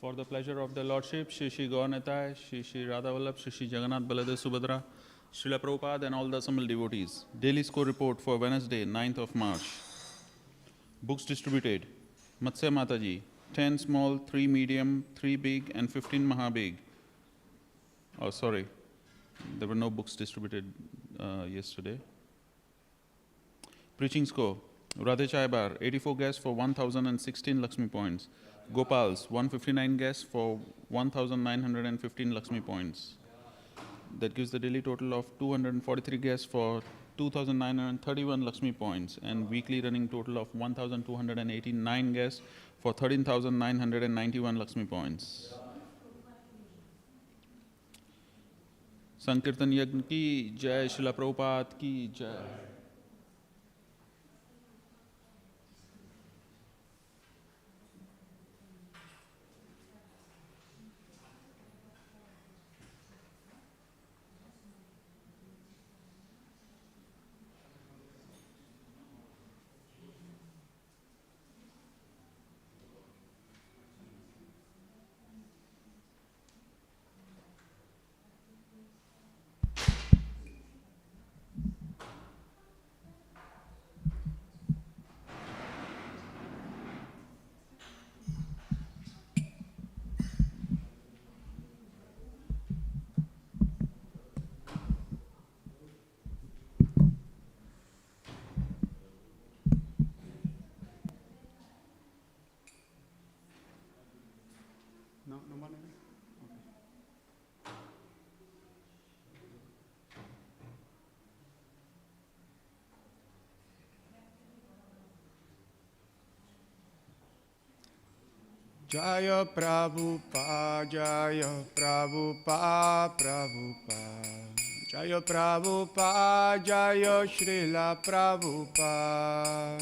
For the pleasure of the Lordship, Shri Shri Gaurnitai, Shri Shri Radhavallabh, Shri Shri Jagannath Baladev Subhadra, Srila Prabhupada and all the assembled devotees. Daily score report for Wednesday, 9th of March. Books distributed. Matsya Mataji, 10 small, 3 medium, 3 big and 15 mahabig. Oh, sorry. There were no books distributed yesterday. Preaching score. Radhe Chai Bar, 84 guests for 1016 Lakshmi points. Gopals, 159 guests for 1,915 Lakshmi points. That gives the daily total of 243 guests for 2,931 Lakshmi points, and weekly running total of 1,289 guests for 13,991 Lakshmi points. Sankirtan Yajna ki jai, Srila Prabhupada ki jai. Jaya Prabhupada, Jaya Prabhupada, Prabhupada. Jaya Prabhupada, Jaya Srila Prabhupada.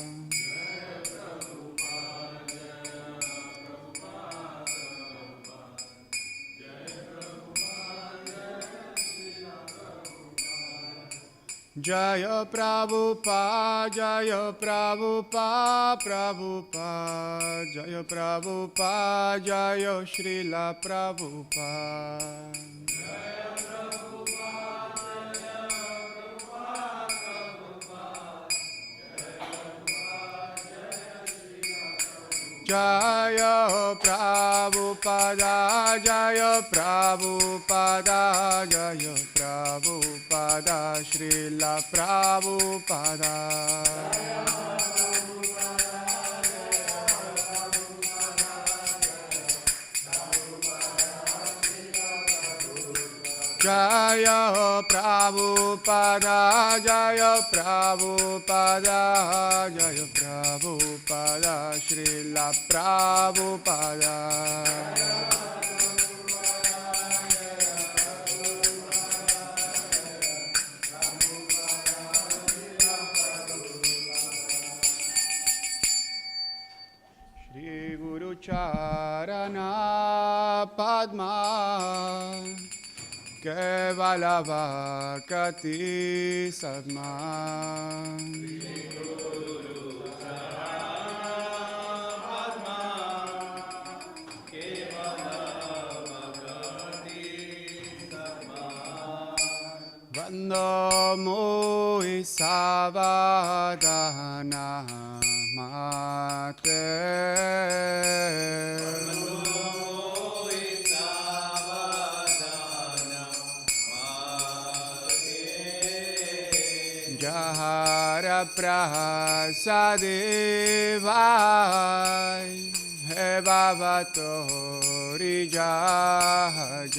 Jaya Prabhupada, Jaya Prabhupada, Prabhupada. Jaya Prabhupada, Jaya Srila Prabhupada. Jaya Prabhupada, Jaya Prabhupada, Jaya Prabhupada, Srila Prabhupada. Jaya Prabhupada, Jaya Prabhupada, Jaya Prabhupada, Srila Prabhupada. Shri Guru Charana Padma Kevala Kati Sadma. Vando Mui Savadana Mate. Jahara Prasadevai He Bhavatori Jahajai.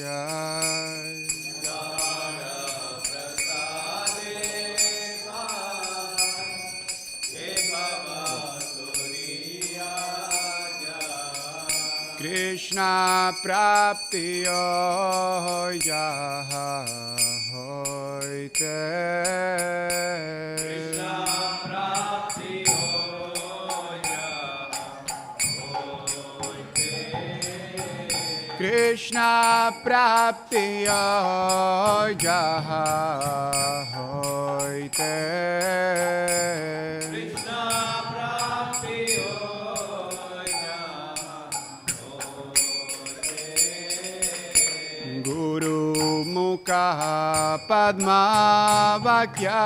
Krishna Praptiyo Jaha Hoite. Krishna Praptiyo Jaha Hoite. Krishna Praptiyo Jaha Hoite. Padma Vakya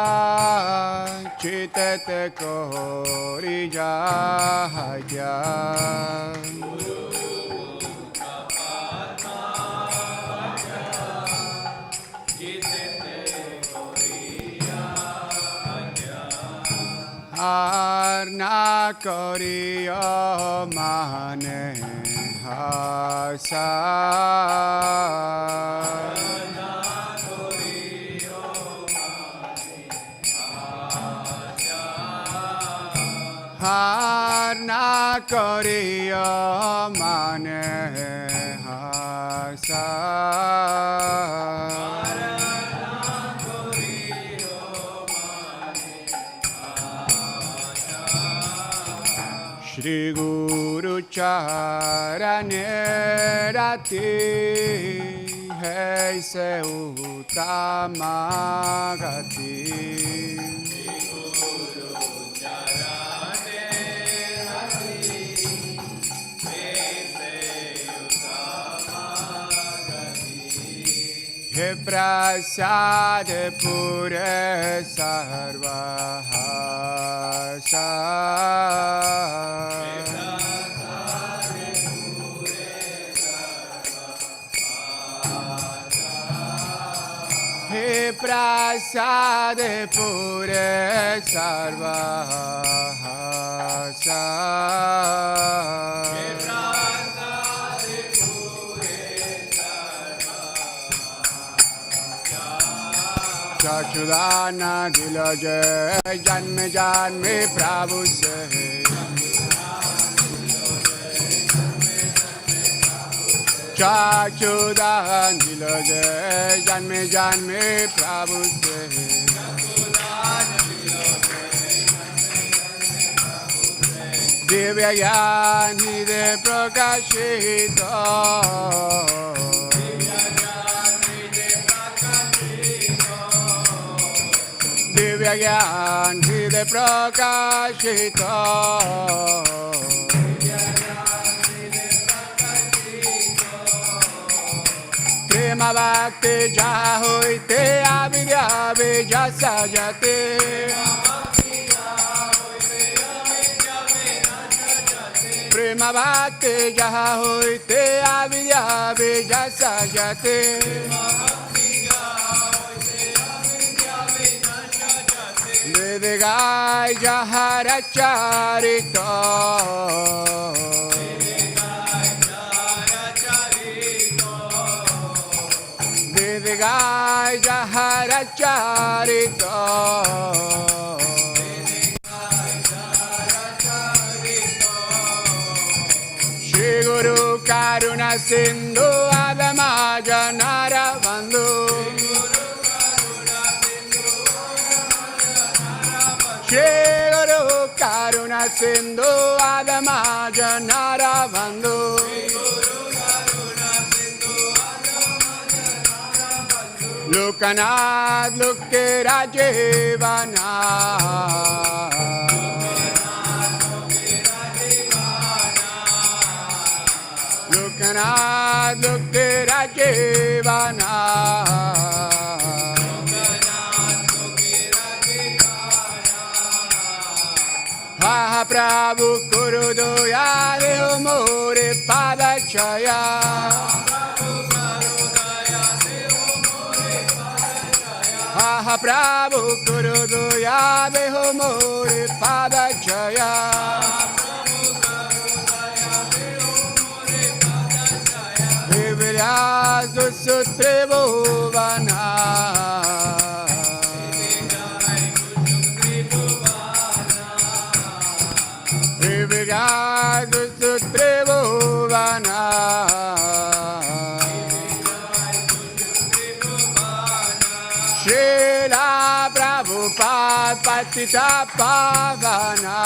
Chitete Kori Jahaya. Arna Koriyo Mane Hasa Harna Koriya Mane Hasa Shri Guru Charane Rati Hai Se Uttamagati He prasad pure sarvahasa He prasad pure sarvahasa Chachudana dilaje janme janme Prabhu se Chachudana dilaje janme janme Prabhu se Divya gyan hide prakashita Divya gyan hide prakashita Prema bhakti jaha hoite avidya bija sajate Prema bhakti jaha hoite avidya bija sajate Vigai Jaharacharita Vigai Jaharacharita Shri Guru Karuna Sindhu Adamajanara Bandhu Shri Guru Karuna Sindhu Adamajanara Bandhu Lokanad Lokera Jivana Lokanad Lokera Jivana Ha Prabhu Kurudoya Deho More Padachaya Ha Prabhu Kurudoya Deho More Padachaya Vivyas Dusutre Bhuvana Sutre Bhuvana Srila Prabhupada Patita Pavana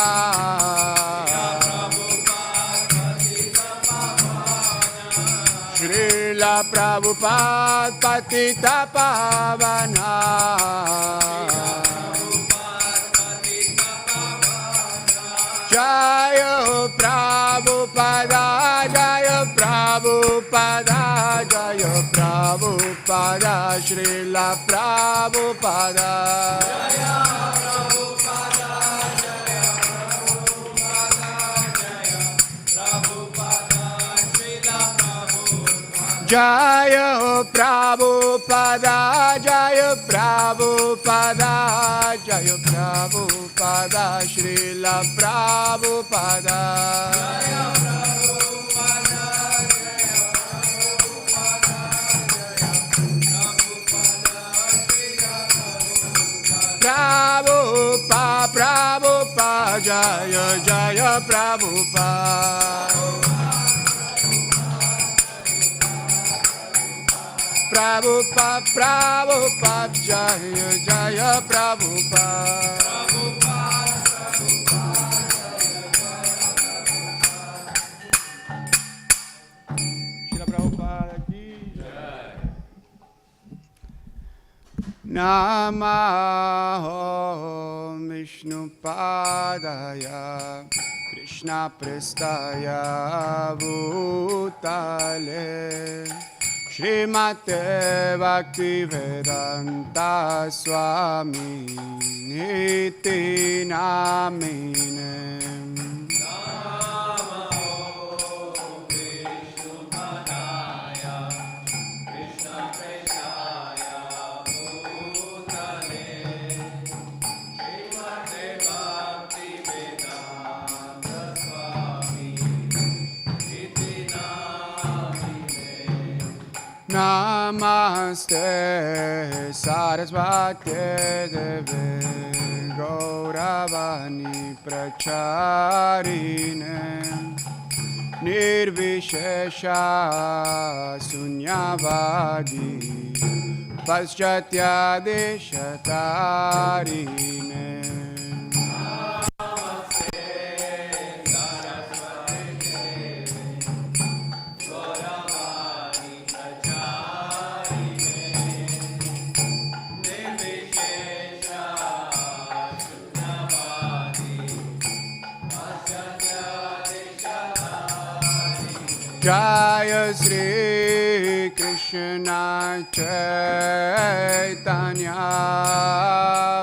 Srila Prabhupada Patita Pavana Jaya Prabhupada, Jaya Prabhupada, Jaya Prabhupada, Srila Prabhupada. Jaya Prabhupada, Jaya Prabhupada, Srila Prabhupada. Jaya Prabhupada, Jaya Prabhupada, Jaya Prabhupada, Srila Prabhupada. Jaya Prabhupada, Jaya Jaya Prabhupada. Prabhupada, Prabhupada, Jaya Jaya Prabhupada. Srila Prabhupada ki jai. Namaho Vishnu Padaya Krishna Prestaya Bhutale Śrīmad Bhaktivedanta Swami Niti Namine. Namaste Sarasvati Deve Gauravani Pracharine Nirvishesha Sunyavadi Paschatya Deshatarine. Jaya Shri Krishna Chaitanya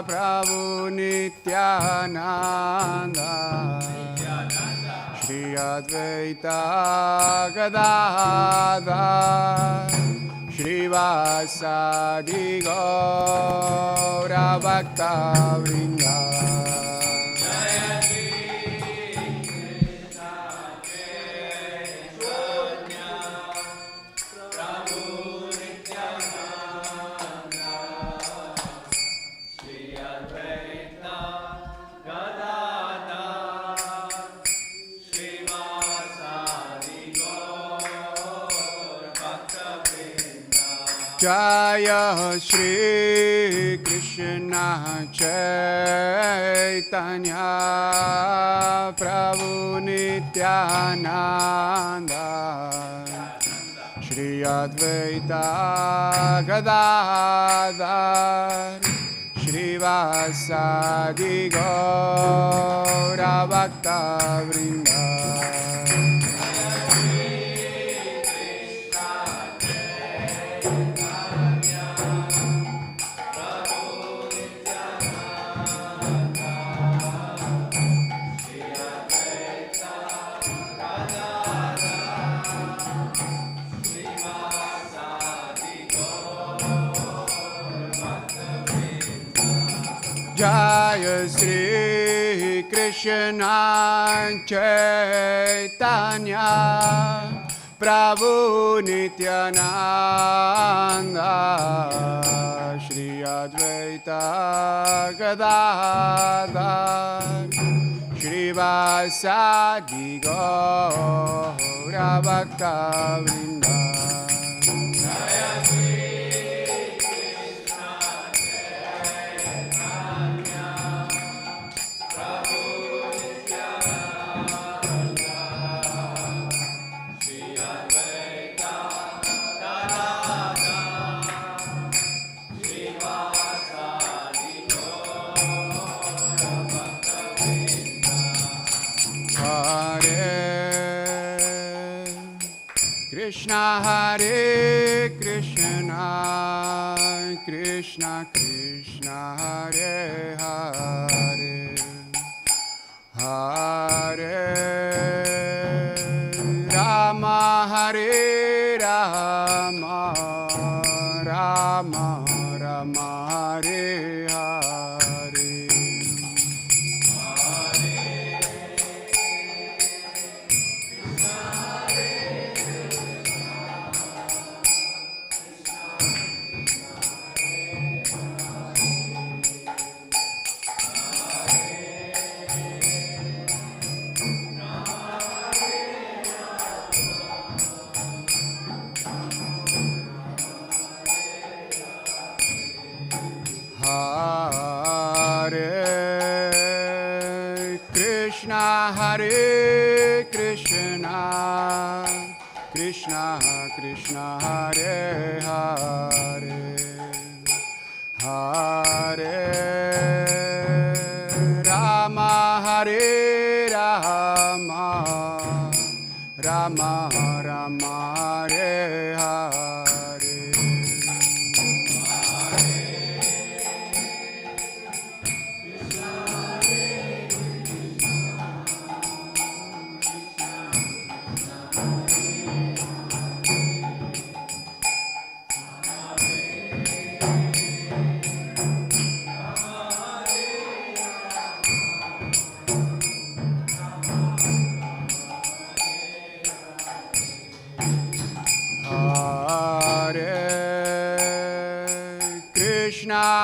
Prabhu Nityananda Shri Advaita Gadadhar Shri Vasadi Gaura Bhakta Vrinda. Jaya Shri Krishna Chaitanya Prabhu Nityananda Shri Advaita Gadadhar Shri Vasadi Gaura Bhakta Vrinda. Jaya Shri Krishna Chaitanya Prabhu Nityananda Shri Advaita Gadadhar Shri Vasadi Gaura Bhakta Vrinda. Krishna Hare Krishna Krishna Krishna Hare Hare Hare Rama Hare Rama Rama Rama Hare Hare. Krishna Hare Hare Hare Rama Hare Rama Rama Rama Hare Hare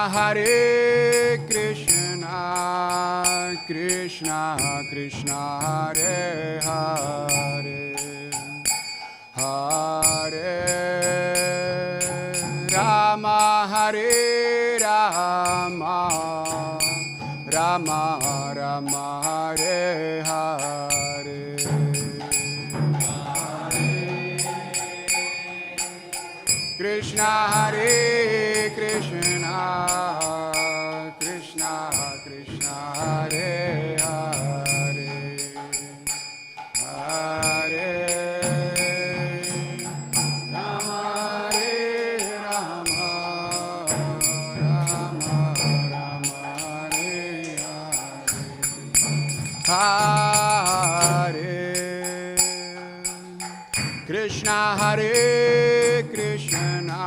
Hare Krishna, Krishna Krishna Hare Hare, Hare Rama Hare Rama, Rama Rama Hare Hare. Krishna Hare Krishna, Krishna Krishna Hare Hare, Hare Rama Hare Rama, Rama Rama Hare Hare, Hare Krishna Hare Krishna,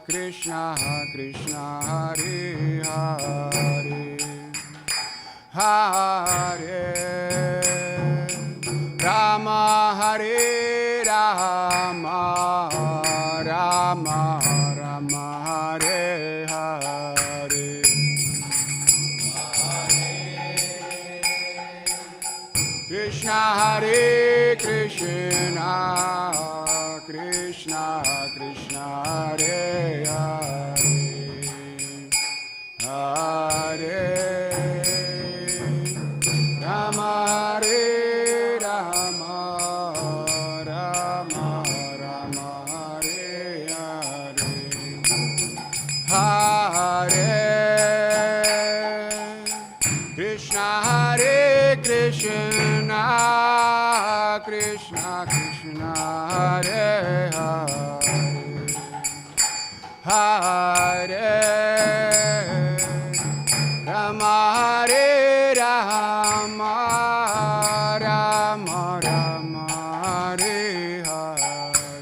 Krishna Krishna Hare Hare, Hare Rama Hare Rama, Rama Rama Hare Hare, Krishna Hare Krishna, Krishna Krishna Hare Hare, Hare Rama Hare Rama, Rama Rama Hare Hare, Hare Krishna Hare Krishna, Krishna Krishna Hare Hare, Hare Rama Hare Rama, Rama Rama Hare Hare,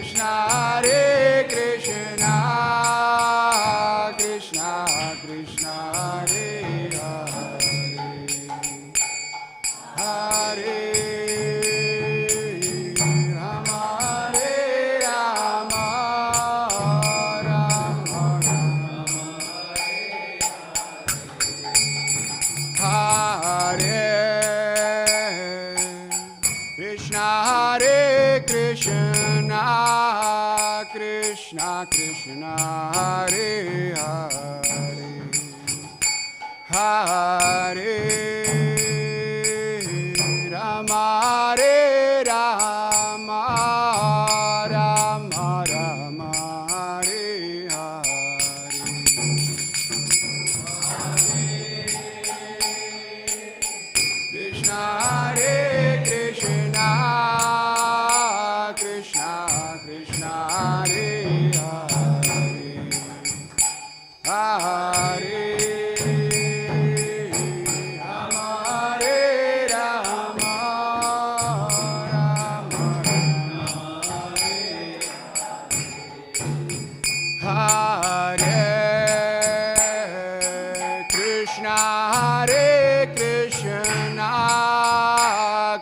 Krishna Hare Krishna, Krishna Krishna Hare Hare, Hare Rama Hare Rama, Rama Rama Hare, Krishna Hare Krishna, Krishna Krishna Hare Hare, Hare Rama Hare Rama, Rama Rama Hare Hare, Krishna Hare Krishna, Krishna Krishna Hare Hare, Hare Rama Hare Rama, Rama Rama Hare, Krishna Hare Krishna,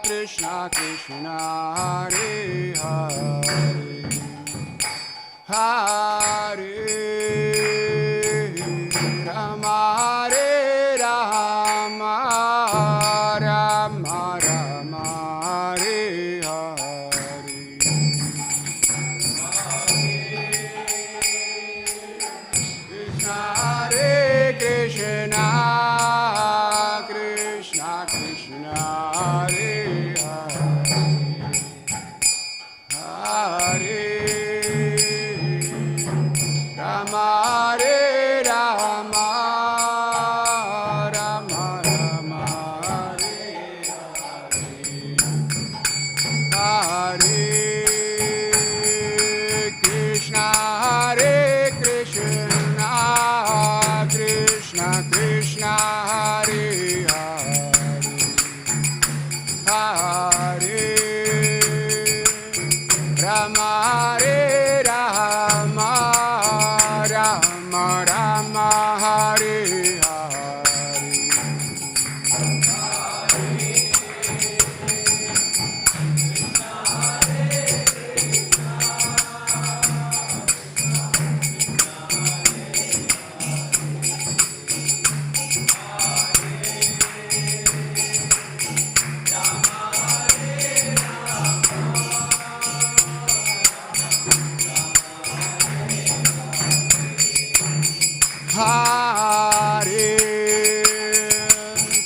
Krishna Krishna Hare Hare, Hare Rama Hare Rama, Rama Rama Hare Hare, Krishna Hare Krishna, Krishna Krishna Hare Hare Rama Hare Rama Rama Rama Hare Hare Krishna Hare Krishna Krishna Krishna Hare Hare Rama Hare Rama Rama Rama Hare Hare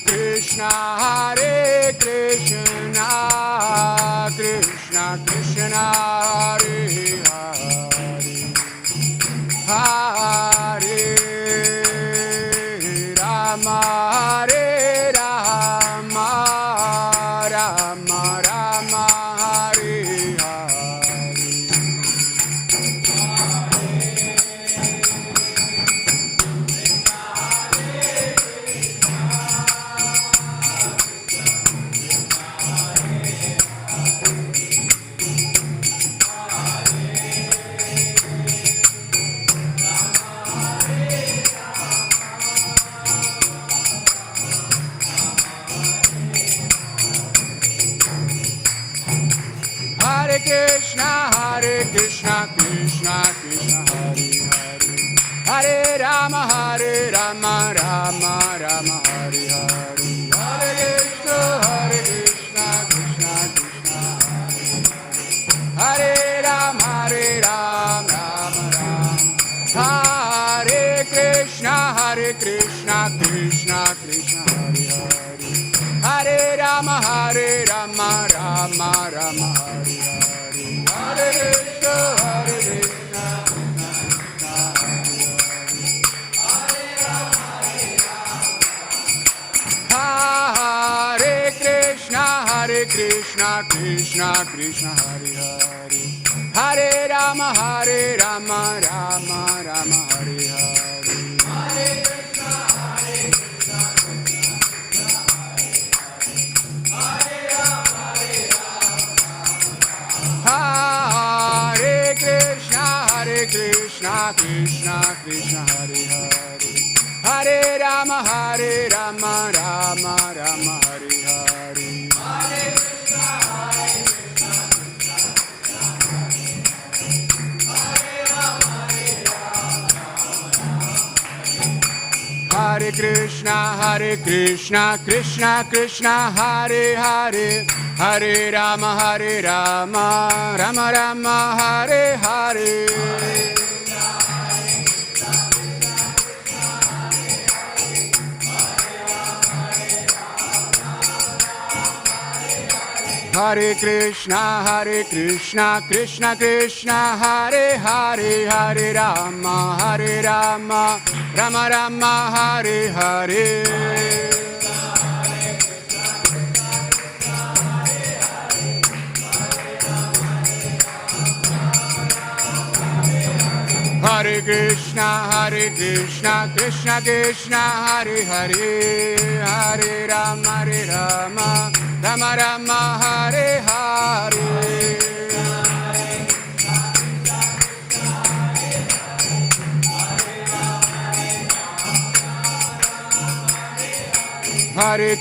Krishna Hare Krishna Krishna Krishna Hare Hare Hare Rama Hare Rama Rama Rama Hare Hare Krishna, Krishna Krishna, Hare Hare. Hare Rama, Rama Rama, Hare Hare. Hare Krishna, Krishna Krishna, Hare Rama, Rama Rama. Hare Krishna, Krishna Krishna, Hare Hare. Hare Rama, Rama Rama, Hare Hare. Hare Krishna, Krishna. Hare Krishna, Krishna Krishna, Hare Hare. Hare Rama, Rama Rama, Hare Hare. Hare Krishna, Hare Krishna, Krishna Krishna, Hare Hare. Hare Rama, Rama Rama, Hare Hare. Hare Krishna, Hare Krishna, Krishna Krishna, Hare Hare. Hare Rama, Rama Rama, Hare Hare. Hare Krishna, Krishna Krishna, Hare Hare. Hare Rama, Rama Rama, Hare Hare. Hare Krishna, Krishna Krishna, Hare Hare. Hare Rama, Rama Rama, Hare Hare. Hare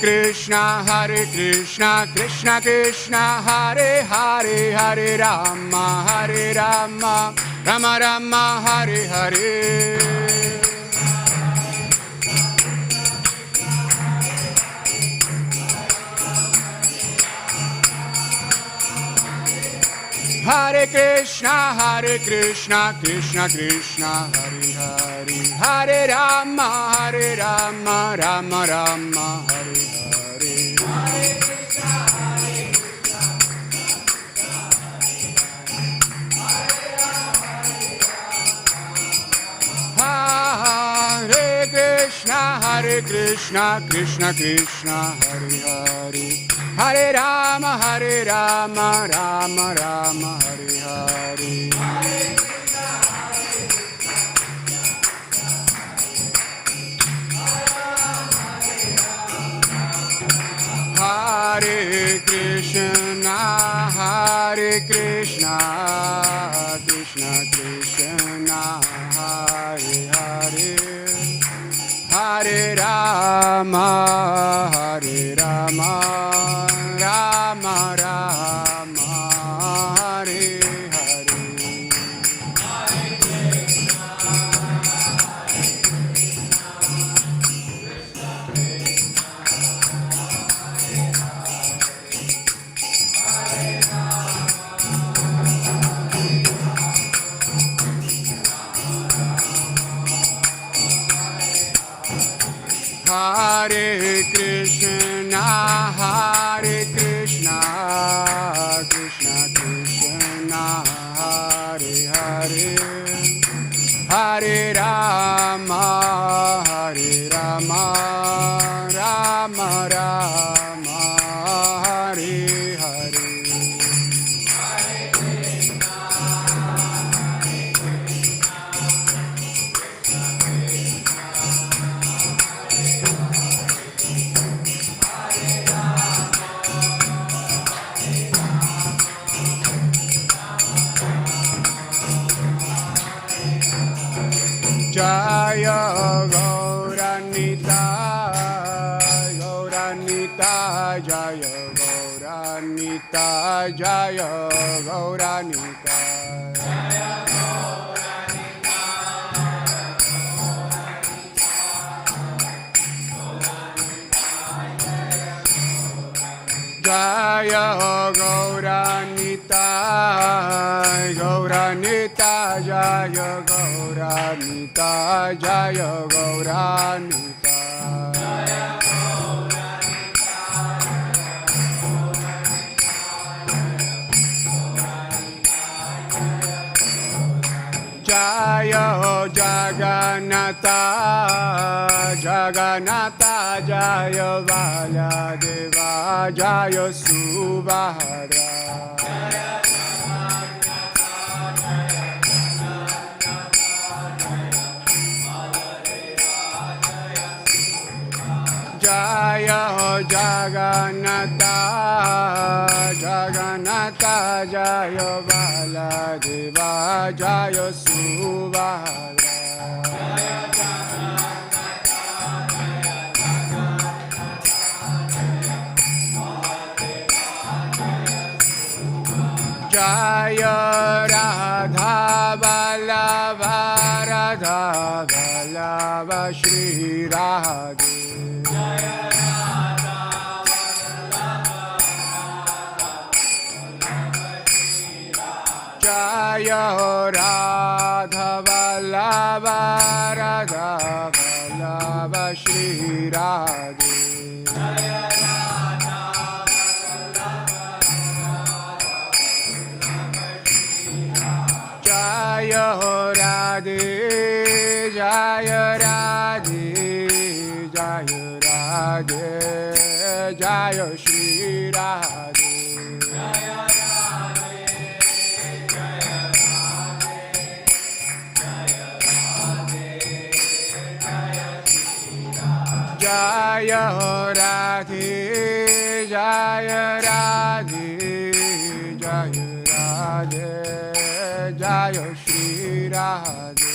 Krishna, Krishna Krishna, Hare Hare. Hare Rama, Rama Rama, Hare Hare. Hare Krishna, Krishna Krishna, Hare Hare. Hare Rama, Rama Rama, Hare Hare. Hare Krishna, Krishna Krishna, Hare Hare, Hare Rama, Rama Rama, Hare Hare. Hare Krishna, Krishna Krishna, Hare Hare, Hare Rama, Rama Rama, Hare Hare. Hare Krishna, Krishna Krishna, Hare Hare, Hare Rama, Rama Rama, Hare Hare. Jaya Gauranita, Jaya Gauranita, Jaya Gauranita. Jaya Gauranita, Jaya Gauranita, Jaya Gauranita. Jaya Jagannatha, Jaya Baladeva, Jaya Subhadra. Jaya Jagannatha, Jaya Baladeva, Jaya Subhadra. Jaya Radha Vallabha, Shri Radhe. Jaya Radha Vallabha, Shri Radhe. Jaya Radhe, Jaya Radhe, Jaya Radhe, Jaya Shri Radhe. Jaya Radhe, Jaya Radhe, Jaya Radhe, Jaya Shri Radhe.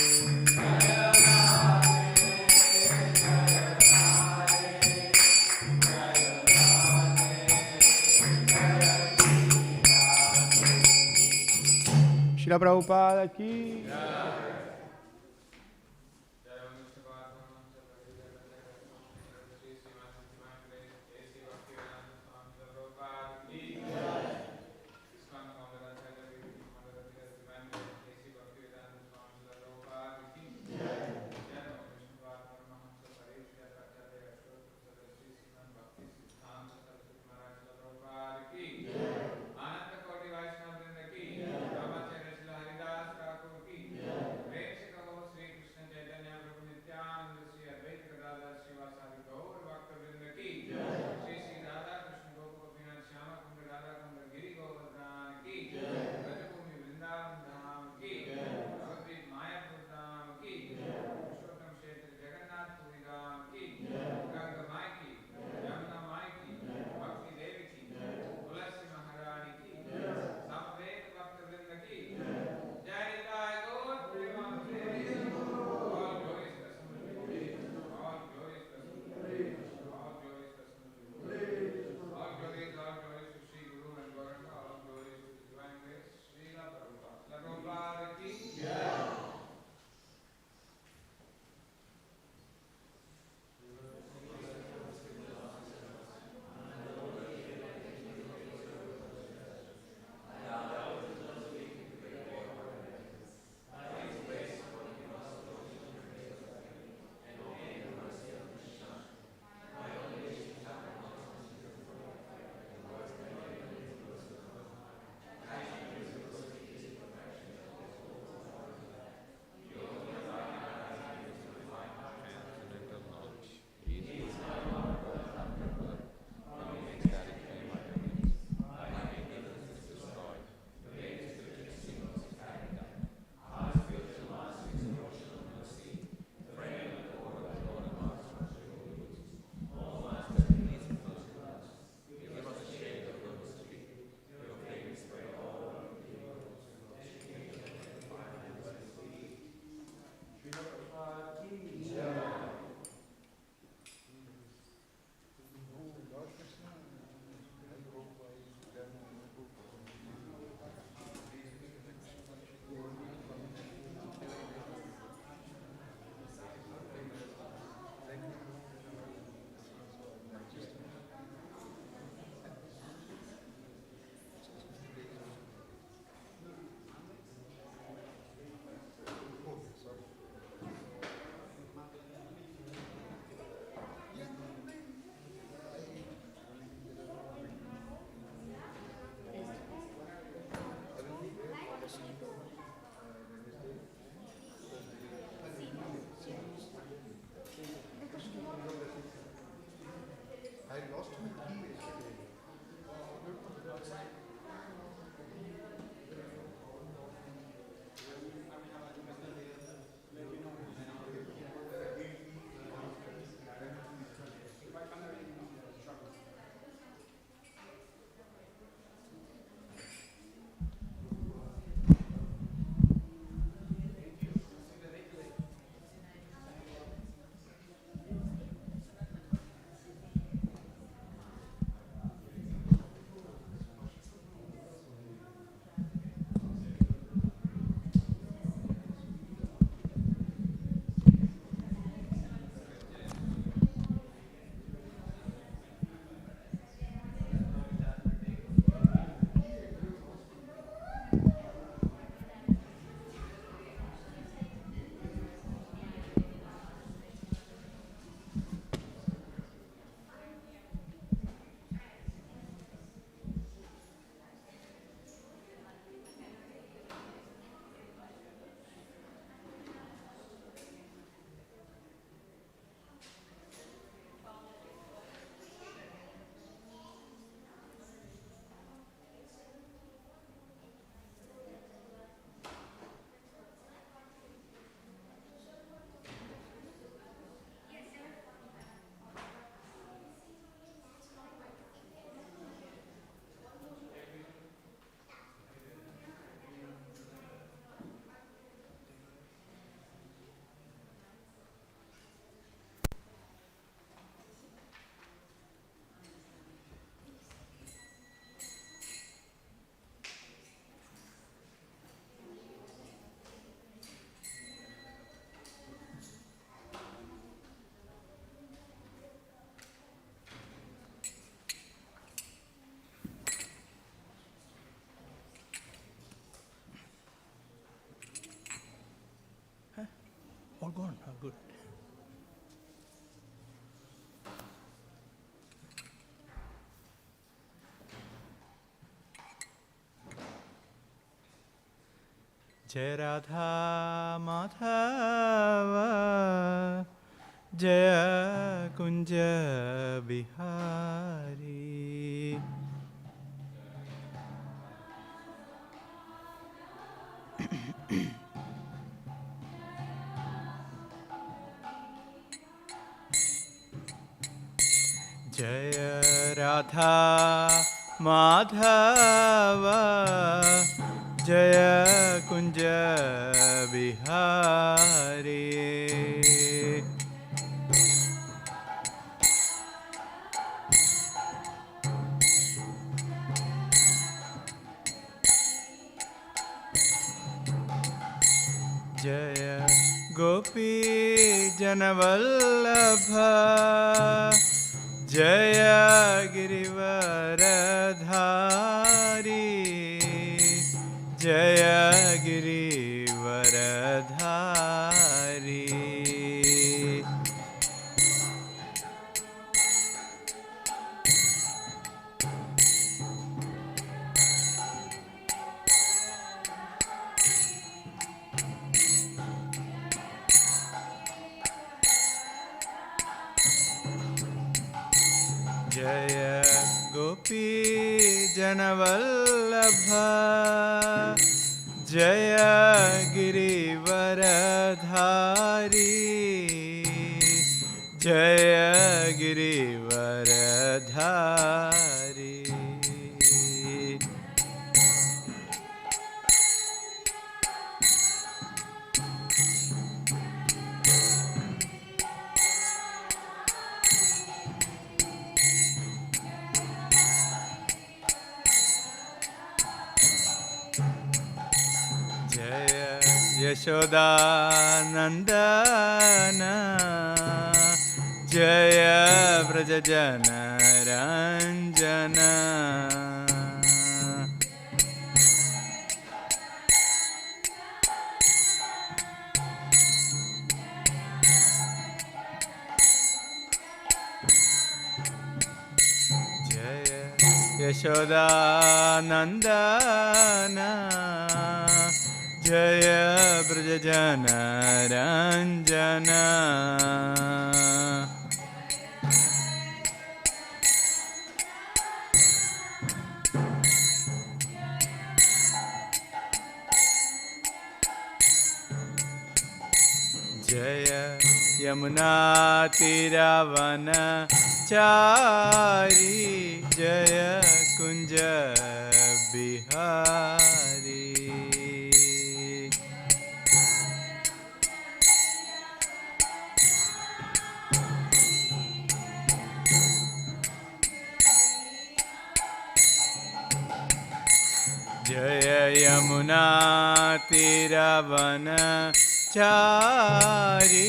Śrīla Prabhupada ki. gone. Oh, good. Jai Radha Madhava Jaya Kunja Bihari. Jaya Radha Madhava Jaya Kunja Bihari. Jaya Gopi Janavallabha Jaya Girivaradhari Jaya Girivaradhari. Jaya Gopi Janavallabha Jaya Girivaradhari Jaya Girivaradhari. Yashoda Nandana Jaya Vrajajana Ranjana. Jaya Yashoda Nandana Jaya Vrajajana Ranjana. Jaya Yamuna Tiravana Chari Jaya Kunja Bihari. Jaya Yamuna Tiravana Chari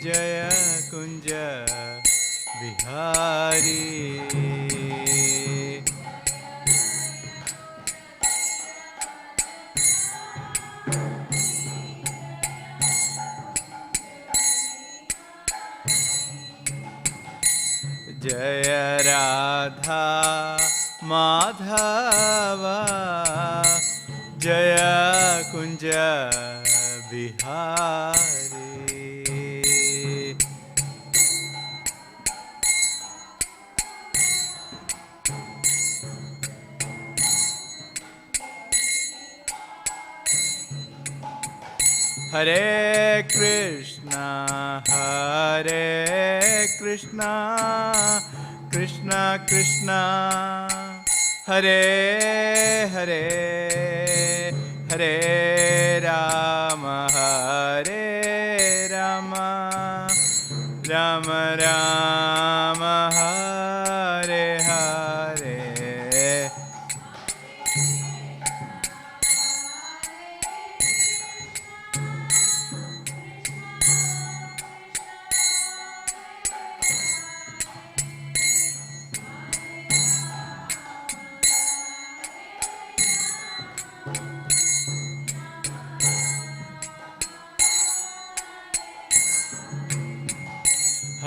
Jaya Kunja Bihari. Jaya Radha Madhava Jaya Kunja Bihari. Hare Krishna Krishna Krishna Hare Hare Hare Rama Hare Rama Rama Rama Hare Hare.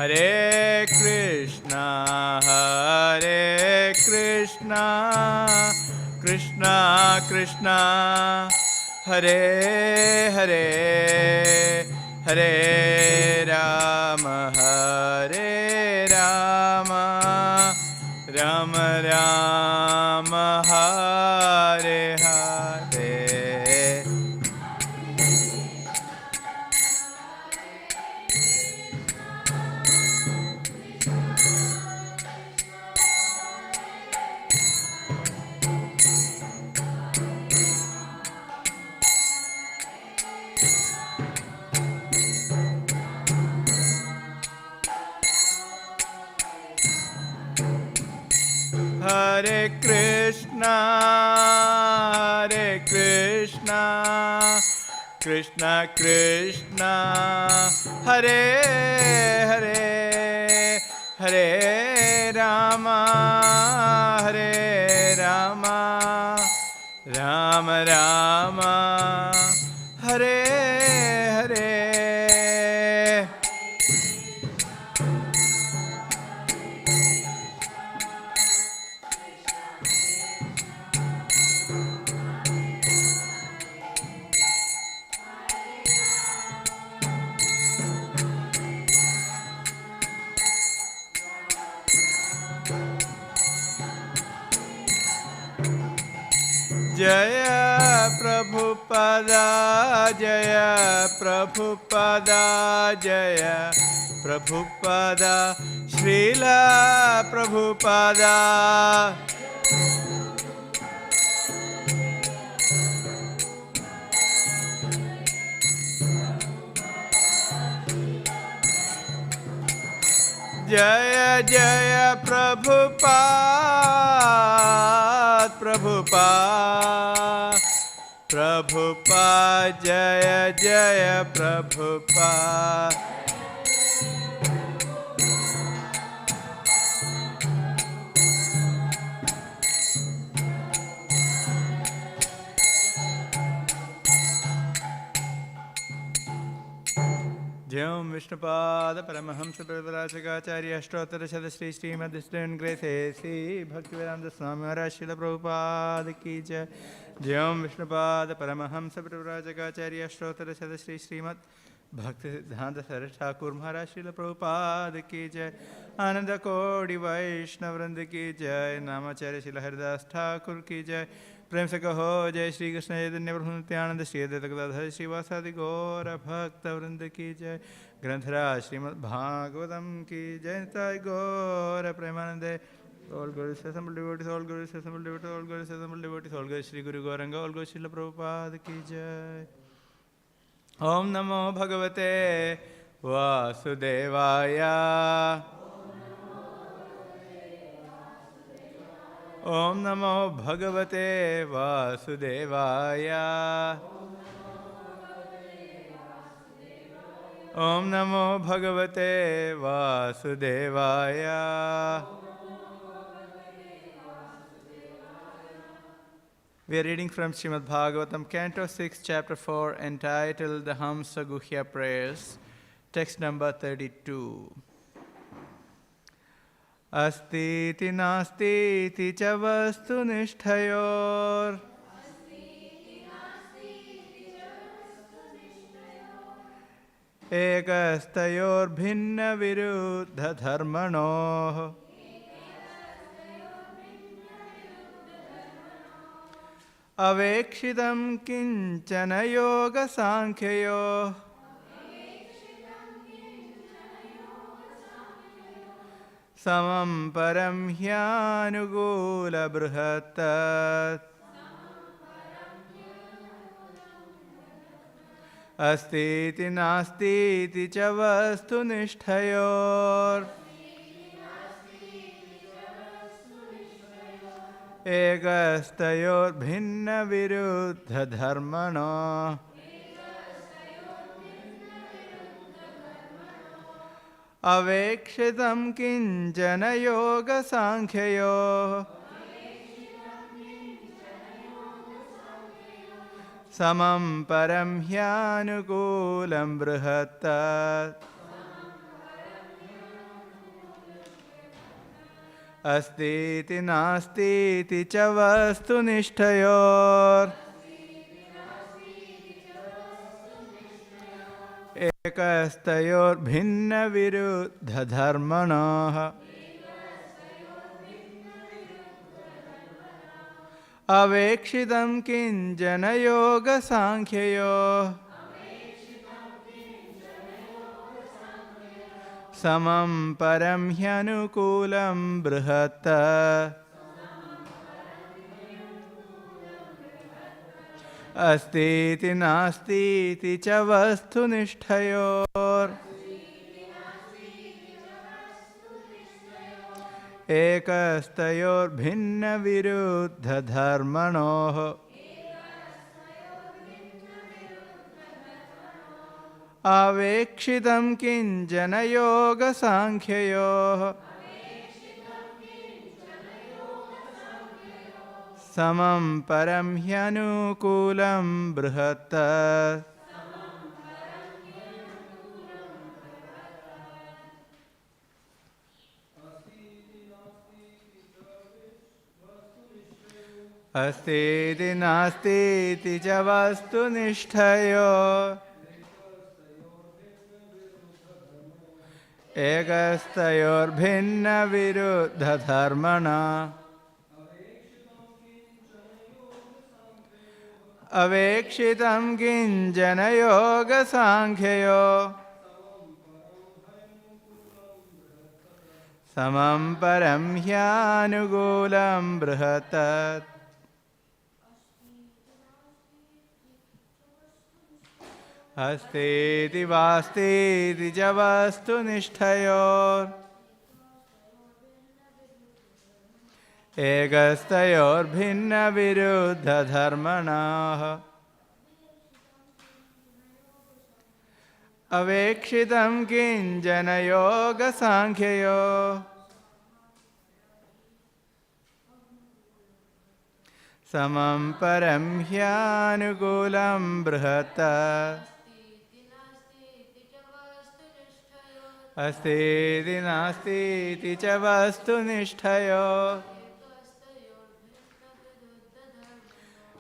Hare Krishna, Krishna Krishna, Hare Hare, Hare Rama, Rama Rama, Hare Hare. Hare Krishna, Krishna Krishna, Hare Hare, Hare Rama, Rama Rama, Hare Hare. Jaya Prabhupada, Jaya Prabhupada, Jaya Prabhupada, Srila Prabhupada. Jaya Jaya Prabhupada, Prabhupada, Jaya Jaya Prabhupada. Jyam Vishnupada Paramahamsa Prabhupada Ashtottara Shri Śrīmad Bhaktivedanta Swami Srila Prabhupada Ki Jai. Jyam Vishnupada Paramahamsa Prabhupada Ashtottara Shri Śrīmad Bhaktivedanta Srila Prabhupada Ki Jai. Ananda Kodi Vaishnava Vrinda Ki Jai. Namacharya Srila Haridas Thakur Ki Jai. प्रेम से कहो जय श्री कृष्ण चैतन्य प्रभु नित्यानंद श्री अद्वैत गदाधर श्रीवासादि गौर भक्त वृंद की जय। ग्रंथराज श्रीमद् भागवतम की जय। निताय गौर प्रेमानंदे। All glories to assembled devotees, all glories to assembled devotees, all glories to assembled devotees, all glories Shri Guru Gauranga, all glories Srila Prabhupada ki jai. Om Namo Bhagavate Vasudevaya. Om Namo Bhagavate Vasudevaya. Om Namo Bhagavate Vasudevaya. We are reading from Śrīmad Bhāgavatam, Canto 6, Chapter 4, entitled The Hamsa Guhya Prayers, text number 32. Astiti nastiti cha vastu nishthayor. Ekastayor bhinna viruddha dharmanoh. Avekshitam kinchana yoga sankhyayo. Samam param hyanugula brihatat. Astiti nastiti cha vastu nishthayor. Ekastayor bhinna viruddha dharmano. Avekshitam kinchana yoga sankhyayo. Samam param hyanukulam brihatat. अस्तीति नास्तीति च वस्तुनिष्ठयोर् एकस्तयोर्भिन्नविरुद्धधर्मणः अवेक्षितं किञ्चन योगसाङ्ख्ययोः समं परं ह्यनुकूलं बृहत् अस्तीति नास्तीति च वस्तुनिष्ठयोर् एकस्तयोर्भिन्नविरुद्धधर्मणोः अवेक्षितं किञ्चन योगसाङ्ख्ययोः समं परं ह्यनुकूलं बृहत् अस्तीति नास्तीति च वस्तुनिष्ठयोः एकस्तयोर्भिन्नविरुद्धधर्मणः अवेक्षितं किञ्चन योगसाङ्ख्ययोः समं परं ह्यनुकूलं बृहत् अस्तीति वास्तीति च वस्तुनिष्ठयोर् एकस्तयोर्भिन्नविरुद्धधर्मणः अवेक्षितं किञ्चन योगसाङ्ख्ययोः समं परं ह्यनुकूलं बृहत् अस्तीति नास्तीति च वस्तुनिष्ठयोः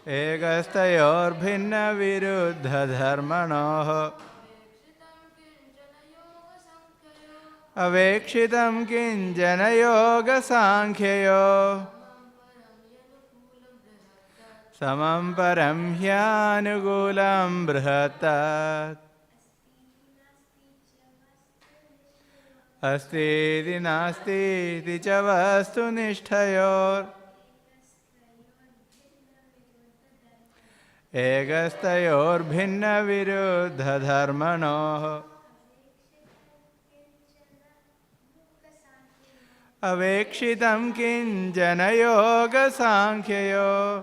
एकस्तयोर्भिन्नविरुद्धधर्मणोः अवेक्षितं किञ्चन योगसाङ्ख्ययोः समं परं ह्यनुकूलं बृहत् अस्तीति नास्तीति च वस्तुनिष्ठयोर् एकस्तयोर्भिन्नविरुद्धधर्मणोः अवेक्षितं किञ्चन योगसाङ्ख्ययोः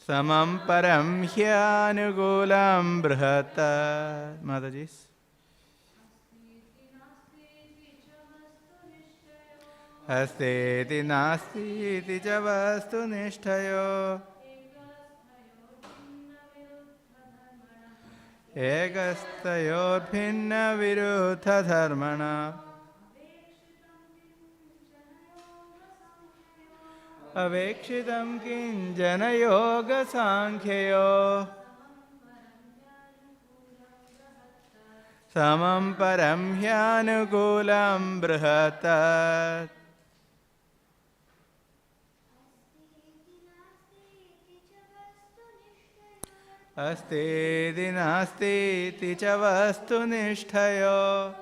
समं परं ह्यनुकूलं बृहत् माताजी अस्तीति नास्तीति च वस्तुनिष्ठयोः एकस्तयोर्भिन्नविरुद्धधर्मणः अवेक्षितं किञ्चन योगसाङ्ख्ययोः समं परं ह्यनुकूलं बृहत् अस्तीति नास्तीति च वस्तुनिष्ठयोः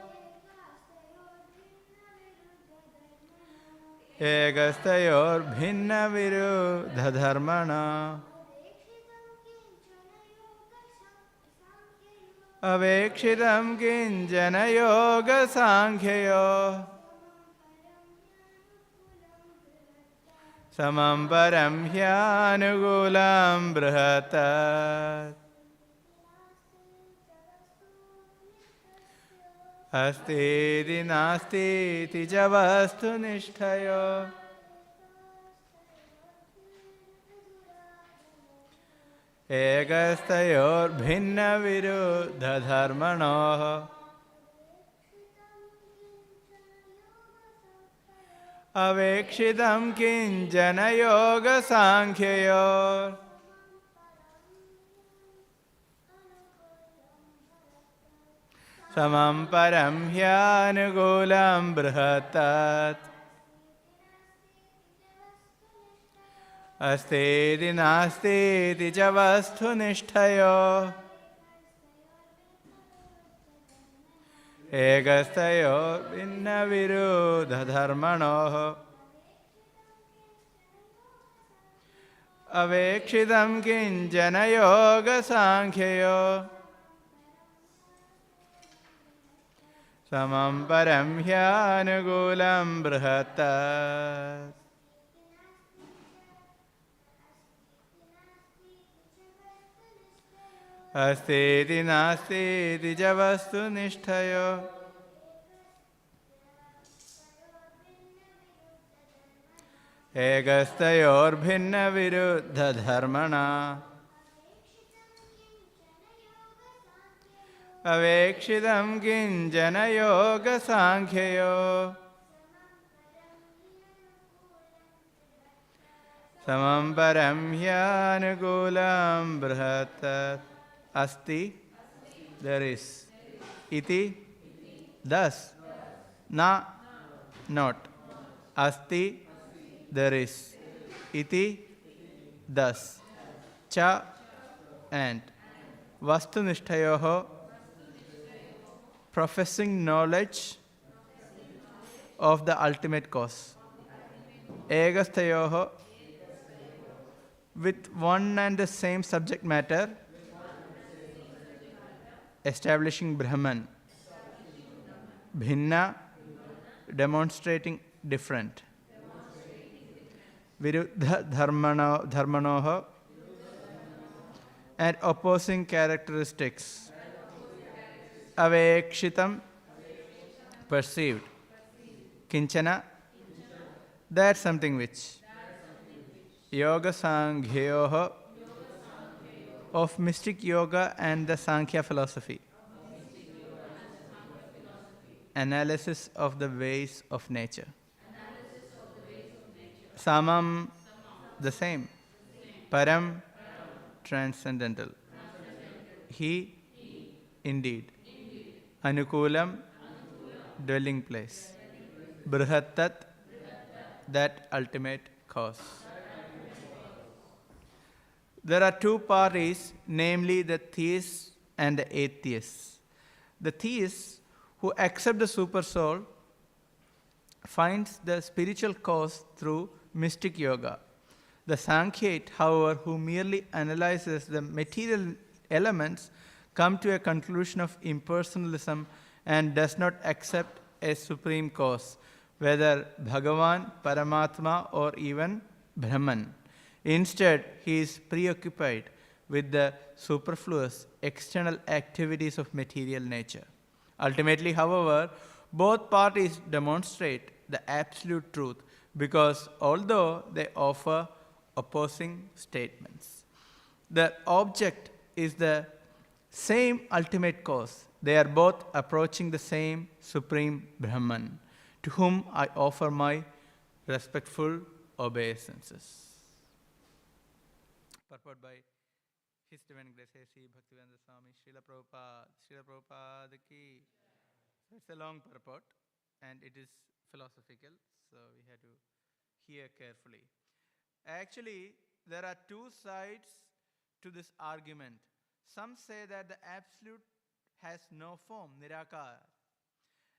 एकस्तयोर्भिन्नविरुद्धधर्मणः अवेक्षितं किञ्चन योगसाङ्ख्ययोः समं परं ह्यनुकूलं बृहत् अस्तीति नास्तीति च वस्तुनिष्ठयोः एकस्तयोर्भिन्नविरुद्धधर्मणोः अवेक्षितं किञ्चन योगसाङ्ख्ययोः समं परं ह्यानुकूलं बृहत्तत् अस्तीति नास्तीति च वस्तुनिष्ठयोः एकस्तयोः भिन्नविरोधधर्मणोः अवेक्षितं किञ्चन योगसाङ्ख्ययोः समं परं ह्यानुकूलं बृहत्तत् अस्तीति नास्तीति च वस्तुनिष्ठयोः एकस्तयोर्भिन्नविरुद्धधर्मणा अवेक्षितं किञ्चन योगसाङ्ख्ययोः समं परं ह्यानुकूलं बृहत्तत् अस्ति there is iti thus na not asti there is iti thus cha and vastunishtayoho professing knowledge of the ultimate cause egastayoho with one and the same subject matter establishing Brahman, Bhinna, demonstrating different, Viruddha Dharmanoho, and opposing characteristics, Avekshitam, perceived, Kinchana, that something which, Yoga Sanghyoho, of mystic yoga and the Sankhya philosophy. Analysis of the ways of nature. Samam, the same. Param, transcendental. He, indeed. Anukulam, dwelling place. Brihattat, that ultimate cause. There are two parties, namely the theists and the atheists. The theists, who accept the super soul, finds the spiritual cause through mystic yoga. The Sankhyaite, however, who merely analyzes the material elements, come to a conclusion of impersonalism and does not accept a supreme cause, whether Bhagavan, Paramatma, or even Brahman. Instead, he is preoccupied with the superfluous external activities of material nature. Ultimately, however, both parties demonstrate the absolute truth because although they offer opposing statements, the object is the same ultimate cause. They are both approaching the same supreme Brahman, to whom I offer my respectful obeisances. Purport by His Divine Grace Sri Bhaktivedanta Swami Srila Prabhupada ki. So it's a long purport and it is philosophical, so we have to hear carefully. Actually, there are two sides to this argument. Some say that the Absolute has no form, Nirakara,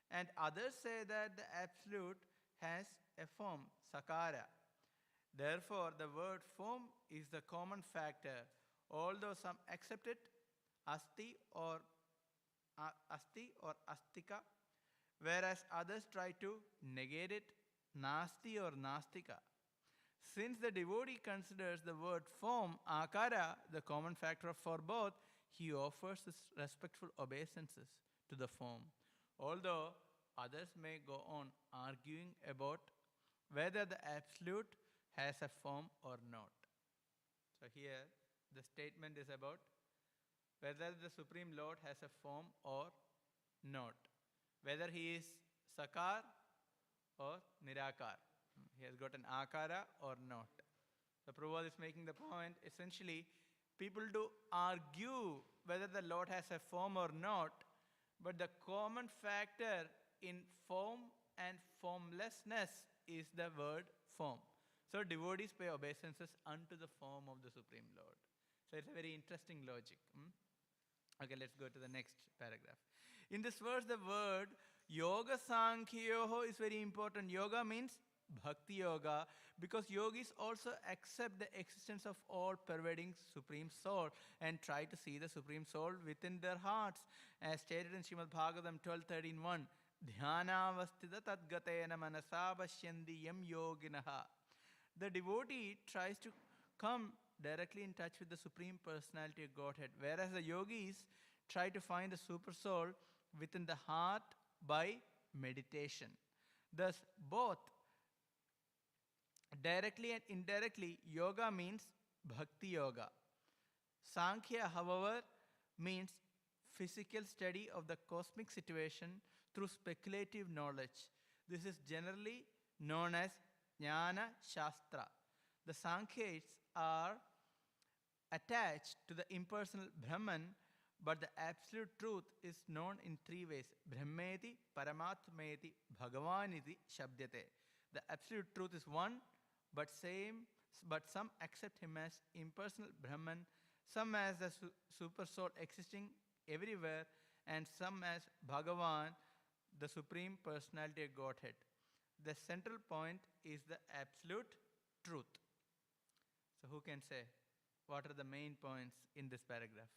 and others say that the Absolute has a form, Sakara. Therefore, the word form is the common factor, although some accept it, asti or astika, whereas others try to negate it, nasti or nastika. Since the devotee considers the word form, akara, the common factor for both, he offers his respectful obeisances to the form, although others may go on arguing about whether the Absolute has a form or not. So here the statement is about whether the Supreme Lord has a form or not, whether he is Sakar or Nirakar. He has got an akara or not. The Prabhupada is making the point, essentially, people do argue whether the Lord has a form or not, but the common factor in form and formlessness is the word form. So devotees pay obeisances unto the form of the Supreme Lord. So it's a very interesting logic. Okay, let's go to the next paragraph. In this verse, the word yoga sankhyoho is very important. Yoga means bhakti yoga, because yogis also accept the existence of all pervading Supreme Soul and try to see the Supreme Soul within their hearts. As stated in Śrīmad Bhāgavatam 12:13:1, dhyanavastita tadgatena manasa pashyandi yam yoginaha. The devotee tries to come directly in touch with the Supreme Personality of Godhead, whereas the yogis try to find the Super Soul within the heart by meditation. Thus, both directly and indirectly, yoga means bhakti yoga. Sankhya, however, means physical study of the cosmic situation through speculative knowledge. This is generally known as Jnana Shastra. The Sankhyas are attached to the impersonal Brahman, but the absolute truth is known in three ways. Brahmeti, Paramatmeti, Bhagavaniti, Shabdyate. The absolute truth is one, but some accept him as impersonal Brahman, some as the super soul existing everywhere, and some as Bhagavan, the Supreme Personality of Godhead. The central point is the absolute truth. So who can say, what are the main points in this paragraph?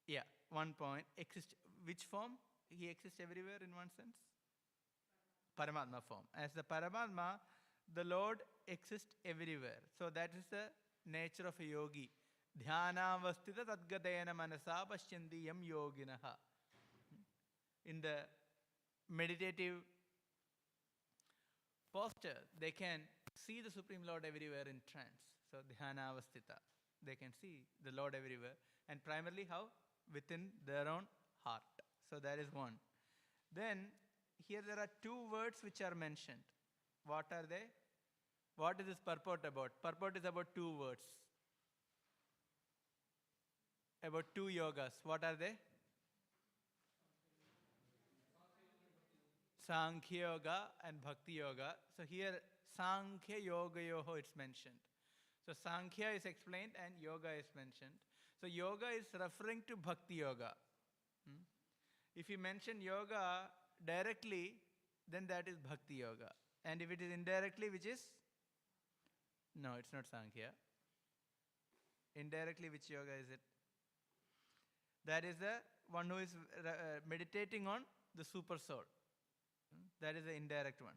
Yeah, one point. Which form? He exists everywhere in one sense? Paramatma form. As the Paramatma, the Lord exists everywhere. So that is the nature of a yogi. Dhyanavastita tadgatena manasa pashyandi yam yoginaha. In the meditative posture, they can see the Supreme Lord everywhere in trance. So dhyanavastita. They can see the Lord everywhere. And primarily how? Within their own heart. So that is one. Then here there are two words which are mentioned. What are they? What is this purport about? Purport is about two words. About two yogas. What are they? Sankhya Yoga and Bhakti Yoga. So here Sankhya Yoga Yoho it's mentioned. So Sankhya is explained and Yoga is mentioned. So Yoga is referring to Bhakti Yoga. If you mention Yoga directly, then that is Bhakti Yoga. And if it is indirectly, which is? No, it's not Sankhya. Indirectly, which Yoga is it? That is the one who is meditating on the Super Soul. That is the indirect one.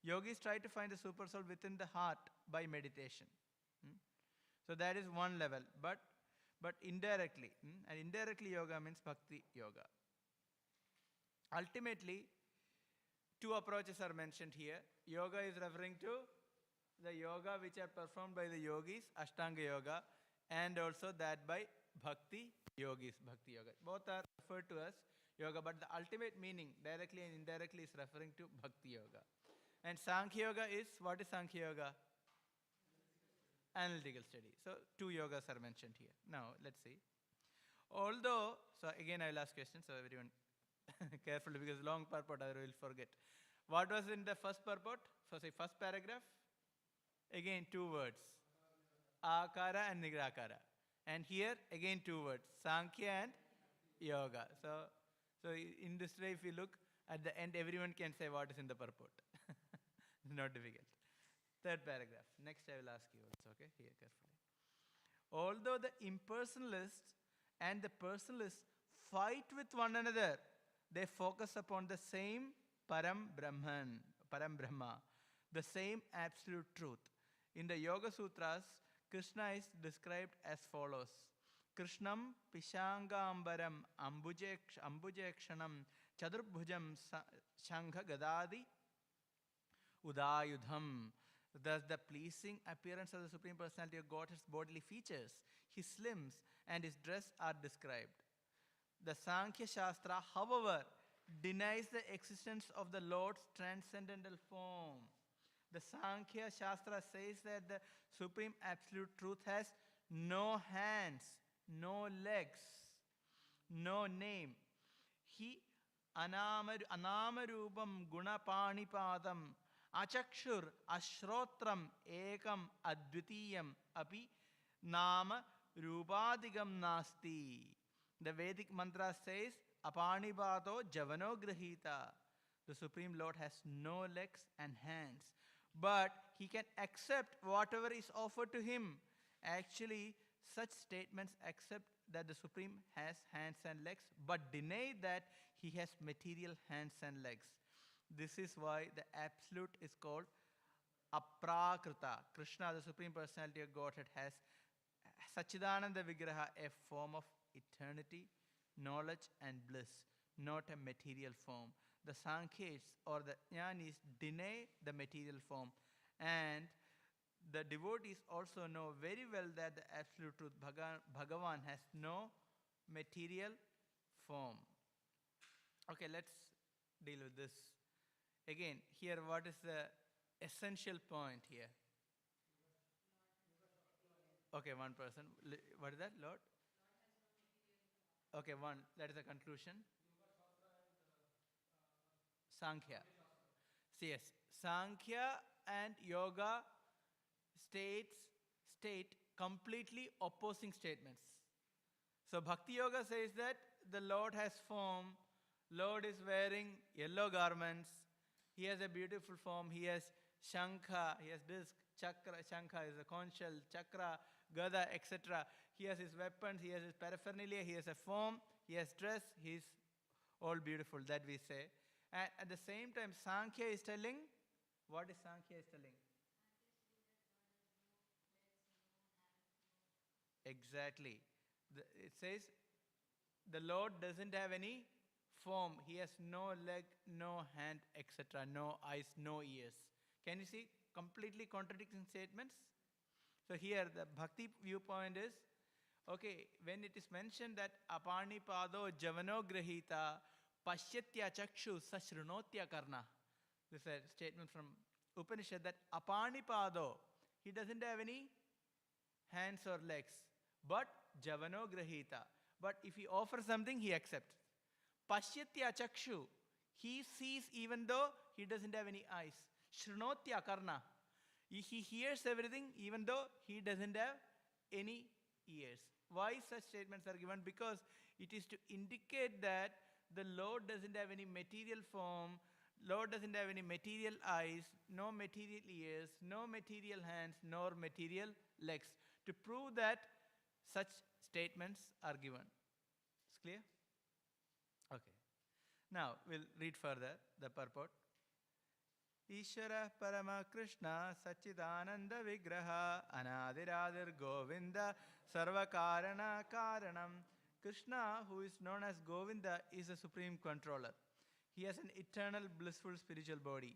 Yogis try to find the Super Soul within the heart by meditation. So that is one level. But indirectly, and indirectly yoga means Bhakti Yoga. Ultimately, two approaches are mentioned here. Yoga is referring to the yoga which are performed by the yogis, Ashtanga Yoga, and also that by Bhakti Yogis, Bhakti Yoga. Both are referred to as yoga, but the ultimate meaning, directly and indirectly, is referring to Bhakti Yoga. And Sankhya Yoga is, what is Sankhya Yoga? Analytical study. So two yogas are mentioned here. Now, let's see. Although, so again I will ask questions, so everyone carefully, because long purport I will forget. What was in the first purport? So say first paragraph. Again two words. Akara and Nigrakara. And here again two words. Sankhya and Yoga. So in this way, if you look at the end, everyone can say what is in the purport. Not difficult. Third paragraph. Next I will ask you also, okay? Here carefully. Although the impersonalists and the personalists fight with one another, they focus upon the same Param Brahma, the same absolute truth. In the Yoga Sutras, Krishna is described as follows. Krishnam Pishangambaram Ambujekshanam Chadurbhujam Shankha Gadadi Udayudham. Thus, the pleasing appearance of the Supreme Personality of God's bodily features, his limbs, and his dress are described. The Sankhya Shastra, however, denies the existence of the Lord's transcendental form. The Sankhya Shastra says that the Supreme Absolute Truth has no hands, no legs, no name. He anamarupam gunapanipadam achakshur ashrotram ekam advitiyam api nama rupadigam nasti. The Vedic mantra says apanipato javano grahita. The Supreme Lord has no legs and hands, but he can accept whatever is offered to him. Actually, such statements accept that the Supreme has hands and legs, but deny that he has material hands and legs. This is why the Absolute is called Aprakrita. Krishna, the Supreme Personality of Godhead, has Sachidananda Vigraha, a form of eternity, knowledge and bliss, not a material form. The Sankhyas or the Jnanis deny the material form, and the devotees also know very well that the Absolute Truth, Bhagavan, has no material form. Okay, let's deal with this. Again, here what is the essential point here? Okay, one person. What is that, Lord? Okay, one. That is the conclusion. Sankhya. Yes, Sankhya and Yoga state completely opposing statements. So Bhakti Yoga says that the Lord has form, Lord is wearing yellow garments, he has a beautiful form, he has shankha, he has disc, chakra, shankha is a conch shell, chakra, gada, etc. He has his weapons, he has his paraphernalia, he has a form, he has dress, he is all beautiful, that we say. And at the same time, Sankhya is telling, what is Sankhya is telling? Exactly. It says the Lord doesn't have any form. He has no leg, no hand, etc. No eyes, no ears. Can you see completely contradicting statements? So here the bhakti viewpoint is, okay, when it is mentioned that Apanipado Javano Grahita Pashyatya Chakshu Sashrunotya Karna. This is a statement from Upanishad that Apanipado, he doesn't have any hands or legs, but Javano Grahita. But if he offers something, he accepts. Pashyatya Chakshu, he sees even though he doesn't have any eyes. Shrunotya Karna, he hears everything even though he doesn't have any ears. Why such statements are given? Because it is to indicate that the Lord doesn't have any material form, Lord doesn't have any material eyes, no material ears, no material hands, nor material legs. To prove that such statements are given. It's clear? Okay. Now we'll read further the purport. Ishvara Parama Krishna Sachidananda Vigraha Anadiradir Govinda Sarvakarana Karanam. Krishna, who is known as Govinda, is the supreme controller. He has an eternal blissful spiritual body.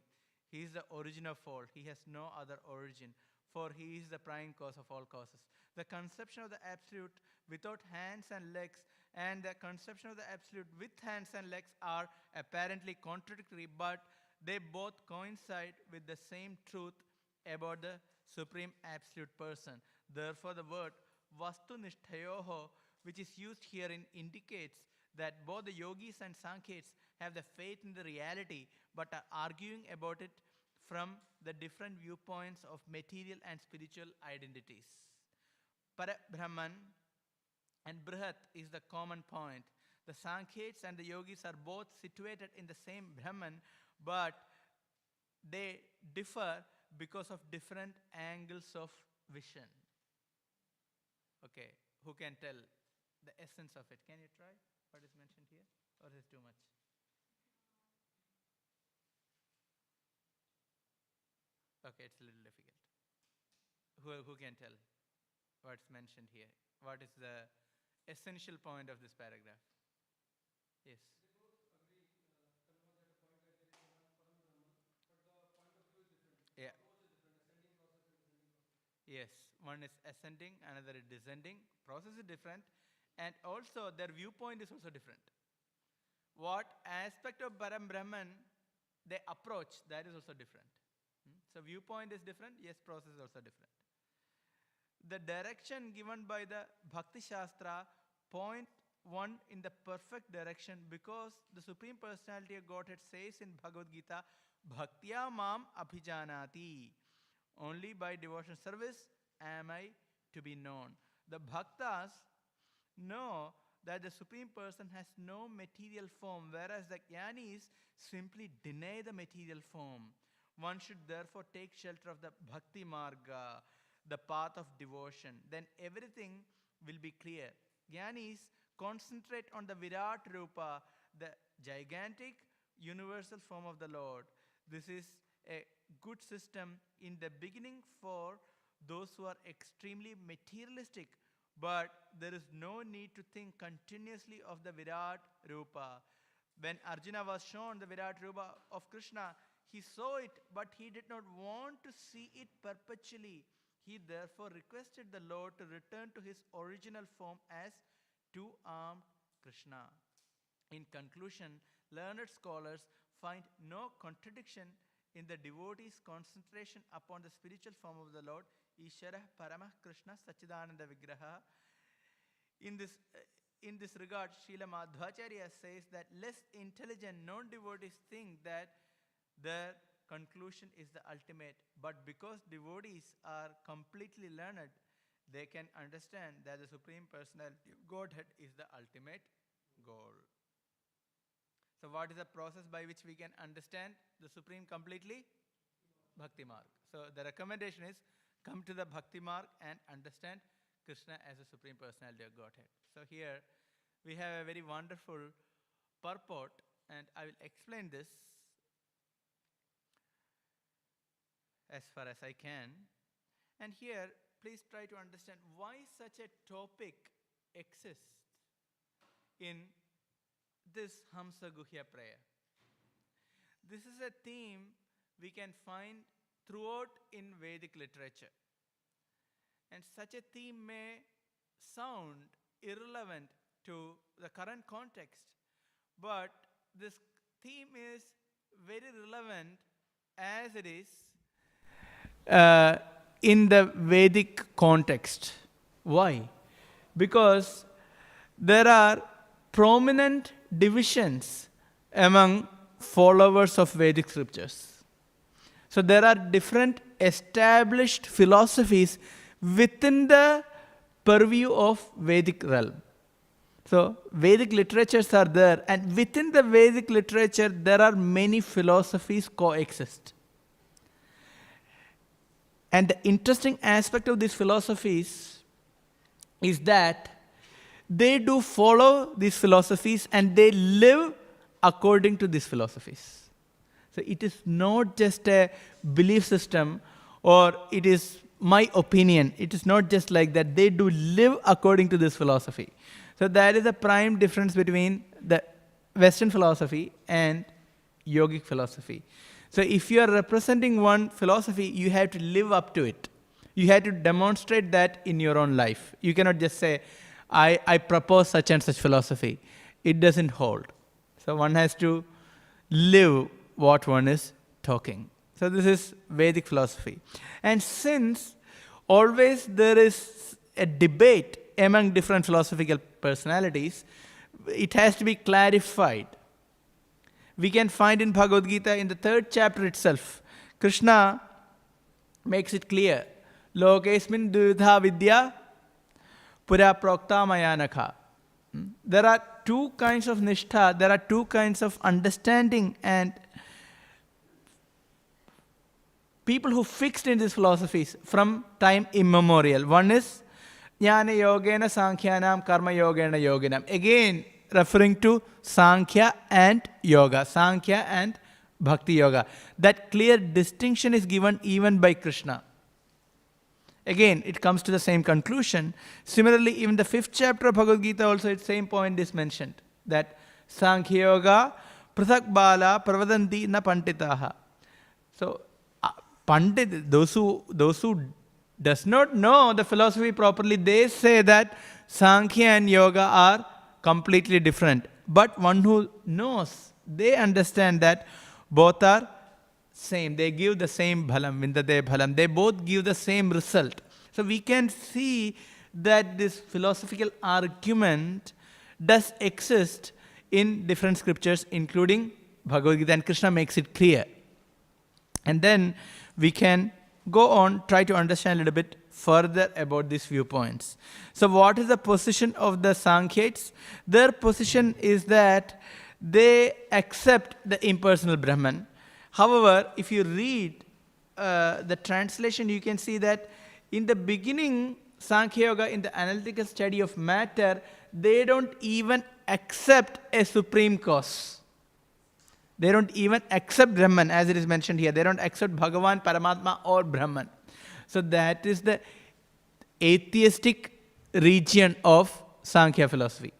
He is the origin of all. He has no other origin, for he is the prime cause of all causes. The conception of the Absolute without hands and legs and the conception of the Absolute with hands and legs are apparently contradictory, but they both coincide with the same truth about the Supreme Absolute Person. Therefore, the word Vastu Nishthayoho, which is used herein, indicates that both the yogis and Sankhya's have the faith in the reality, but are arguing about it from the different viewpoints of material and spiritual identities. Parabrahman and Brihat is the common point. The Sankhya's and the yogis are both situated in the same Brahman, but they differ because of different angles of vision. Okay, who can tell the essence of it? Can you try what is mentioned here? Or is it too much? Okay, it's a little difficult. Who can tell what's mentioned here? What is the essential point of this paragraph? Yes. They both agree, confirm at a point that there is one Param Brahman, but the point of view is different. Yeah. The approach is different, ascending process and descending process. Yes, one is ascending, another is descending. Process is different, And also their viewpoint is also different. What aspect of Param Brahman they approach, that is also different. So viewpoint is different, yes, process is also different. The direction given by the Bhakti Shastra point one in the perfect direction, because the Supreme Personality of Godhead says in Bhagavad Gita, Bhaktya mam abhijanati. Only by devotion service am I to be known. The Bhaktas know that the Supreme Person has no material form, whereas the Jnanis simply deny the material form. One should therefore take shelter of the Bhakti Marga, the path of devotion. Then everything will be clear. Jnanis concentrate on the Virat Rupa, the gigantic universal form of the Lord. This is a good system in the beginning for those who are extremely materialistic, but there is no need to think continuously of the Virat Rupa. When Arjuna was shown the Virat Rupa of Krishna, he saw it, but he did not want to see it perpetually. He therefore requested the Lord to return to his original form as two-armed Krishna. In conclusion, learned scholars find no contradiction in the devotee's concentration upon the spiritual form of the Lord, Ishara Paramah Krishna Sachidananda Vigraha. In this regard, Śrīmad Bhāgavatam says that less intelligent non-devotees think that their conclusion is the ultimate, but because devotees are completely learned, they can understand that the Supreme Personality of Godhead is the ultimate goal. So what is the process by which we can understand the Supreme completely? Bhakti Marg. So the recommendation is come to the Bhakti Marg and understand Krishna as the Supreme Personality of Godhead. So here we have a very wonderful purport, and I will explain this as far as I can. And here, please try to understand why such a topic exists in this Hamsa Guhya prayer. This is a theme we can find throughout in Vedic literature. And such a theme may sound irrelevant to the current context, but this theme is very relevant as it is in the Vedic context. Why? Because there are prominent divisions among followers of Vedic scriptures. So there are different established philosophies within the purview of Vedic realm. So Vedic literatures are there, and within the Vedic literature there are many philosophies coexist. And the interesting aspect of these philosophies is that they do follow these philosophies and they live according to these philosophies. So it is not just a belief system or it is my opinion. It is not just like that. They do live according to this philosophy. So that is the prime difference between the Western philosophy and yogic philosophy. So if you are representing one philosophy, you have to live up to it. You have to demonstrate that in your own life. You cannot just say, I propose such and such philosophy. It doesn't hold. So one has to live what one is talking. So this is Vedic philosophy. And since always there is a debate among different philosophical personalities, it has to be clarified. We can find in Bhagavad Gita in the 3rd chapter itself, Krishna makes it clear. Lokesmin dvidha vidya pura prokta maya nakha. There are two kinds of nishtha, there are two kinds of understanding, and people who fixed in these philosophies from time immemorial. One is jnana yogena sankhyanam karma yogena yoginam. Again, referring to Sankhya and Yoga, Sankhya and Bhakti Yoga. That clear distinction is given even by Krishna. Again, it comes to the same conclusion. Similarly, even the 5th chapter of Bhagavad Gita also, the same point is mentioned, that Sankhya Yoga prathak bala pravadanti na panditaha. So, Pandit, those who does not know the philosophy properly, they say that Sankhya and Yoga are completely different. But one who knows, they understand that both are same. They give the same bhalam, vindate bhalam. They both give the same result. So we can see that this philosophical argument does exist in different scriptures, including Bhagavad Gita, and Krishna makes it clear. And then we can go on, try to understand a little bit further about these viewpoints. So what is the position of the Sankhites? Their position is that they accept the impersonal Brahman. However, if you read the translation, you can see that in the beginning, Sankhya Yoga, in the analytical study of matter, they don't even accept a supreme cause. They don't even accept Brahman, as it is mentioned here. They don't accept Bhagavan, Paramatma, or Brahman. So that is the atheistic region of Sankhya philosophy.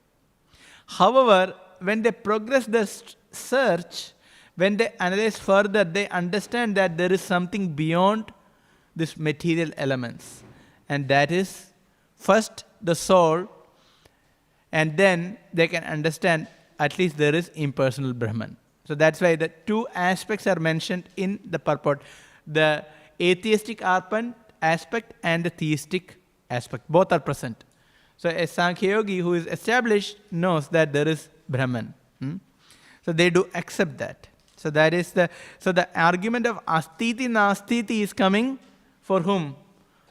However, when they progress the search, when they analyze further, they understand that there is something beyond these material elements. And that is first the soul, and then they can understand at least there is impersonal Brahman. So that's why the two aspects are mentioned in the purport. The atheistic aspect and the theistic aspect. Both are present. So a Sankhya Yogi who is established knows that there is Brahman. So they do accept that. So that is the argument of astiti nastiti is coming for whom?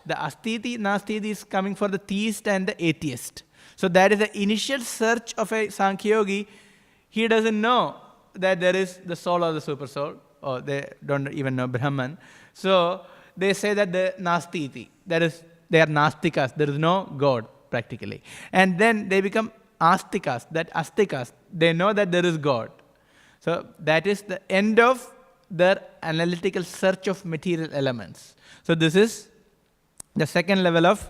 The astiti nastiti is coming for the theist and the atheist. So that is the initial search of a Sankhya Yogi. He doesn't know that there is the soul or the super soul, or they don't even know Brahman. So they say that the nastiti, that is, they are nastikas, there is no God practically. And then they become astikas, that astikas, they know that there is God. So that is the end of their analytical search of material elements. So this is the second level of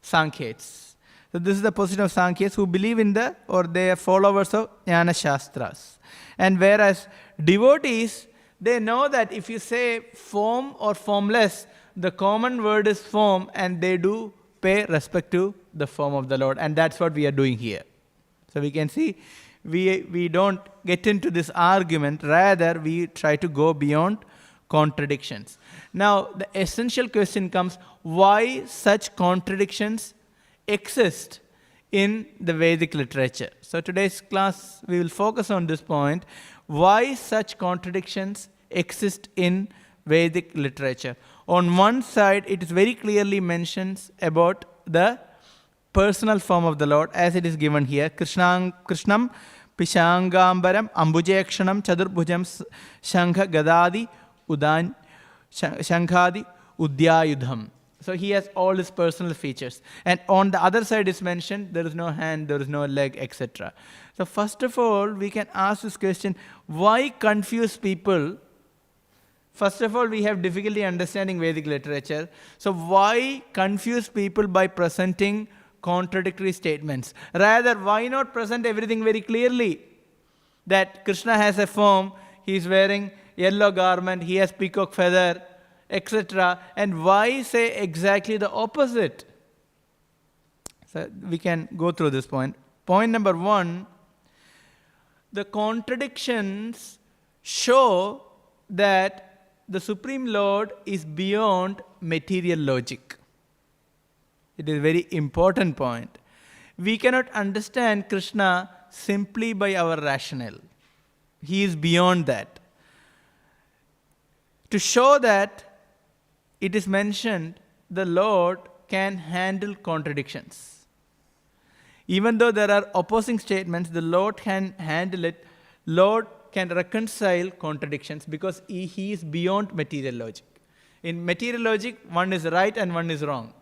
Sankhyats. So this is the position of Sankhyas who believe in or they are followers of Jnana Shastras. And whereas devotees, they know that if you say form or formless, the common word is form, and they do pay respect to the form of the Lord. And that's what we are doing here. So we can see we don't get into this argument, rather we try to go beyond contradictions. Now the essential question comes, why such contradictions exist in the Vedic literature? So today's class we will focus on this point, why such contradictions exist in Vedic literature. On one side, it is very clearly mentions about the personal form of the Lord, as it is given here. Krishnam Pishangambaram Ambujakshanam Chadurbhujam Shankha Gadadi Shankhadi Udyayudham. So he has all his personal features. And on the other side is mentioned, there is no hand, there is no leg, etc. So first of all, we can ask this question, why confuse people? First of all, we have difficulty understanding Vedic literature. So why confuse people by presenting contradictory statements? Rather, why not present everything very clearly? That Krishna has a form, he is wearing yellow garment, he has peacock feather, etc. And why say exactly the opposite? So we can go through this point. Point number one, the contradictions show that the Supreme Lord is beyond material logic. It is a very important point. We cannot understand Krishna simply by our rationale. He is beyond that. To show that, it is mentioned the Lord can handle contradictions. Even though there are opposing statements, the Lord can handle it. Lord can reconcile contradictions because he is beyond material logic. In material logic, one is right and one is wrong.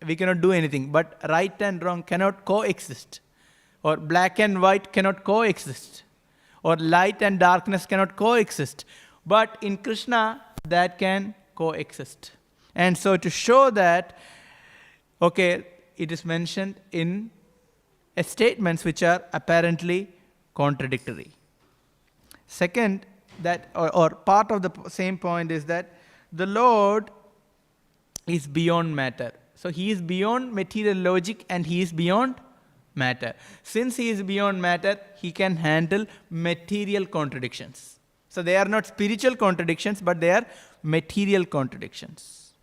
We cannot do anything, but right and wrong cannot coexist. Or black and white cannot coexist. Or light and darkness cannot coexist. But in Krishna, that can coexist. And so to show that, okay, it is mentioned in statements which are apparently contradictory. Second, that or part of the same point is that the Lord is beyond matter. So he is beyond material logic and he is beyond matter. Since he is beyond matter, he can handle material contradictions. So they are not spiritual contradictions, but they are material contradictions.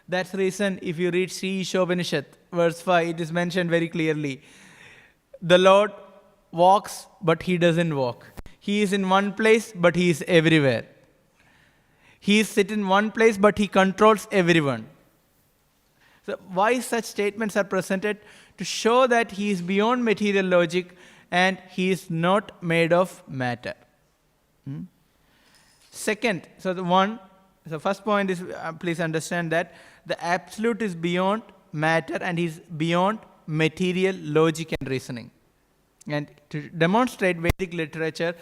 That's the reason if you read Sri Ishopanishad, verse 5, it is mentioned very clearly. The Lord walks, but he doesn't walk. He is in one place, but he is everywhere. He is sitting in one place, but he controls everyone. So why such statements are presented? To show that he is beyond material logic and he is not made of matter. Second, so first point is, please understand that the absolute is beyond matter and he is beyond material logic and reasoning. And to demonstrate, Vedic literature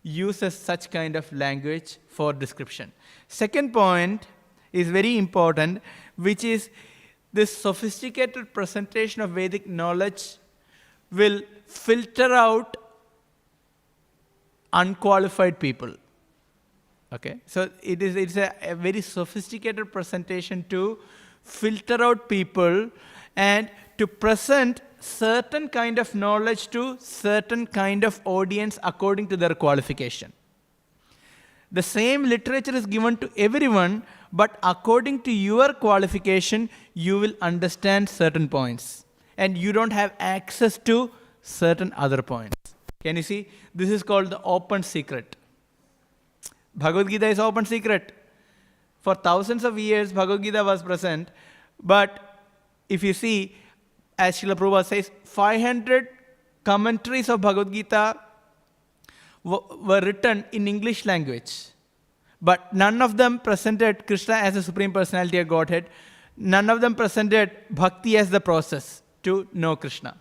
uses such kind of language for description. Second point is very important, which is this sophisticated presentation of Vedic knowledge will filter out unqualified people. Okay, so it's a very sophisticated presentation to filter out people and to present certain kind of knowledge to certain kind of audience according to their qualification. The same literature is given to everyone, but according to your qualification, you will understand certain points. And you don't have access to certain other points. Can you see? This is called the open secret. Bhagavad Gita is open secret. For thousands of years, Bhagavad Gita was present. But if you see, as Srila Prabhupada says, 500 commentaries of Bhagavad Gita were written in English language. But none of them presented Krishna as the Supreme Personality of Godhead. None of them presented Bhakti as the process to know Krishna.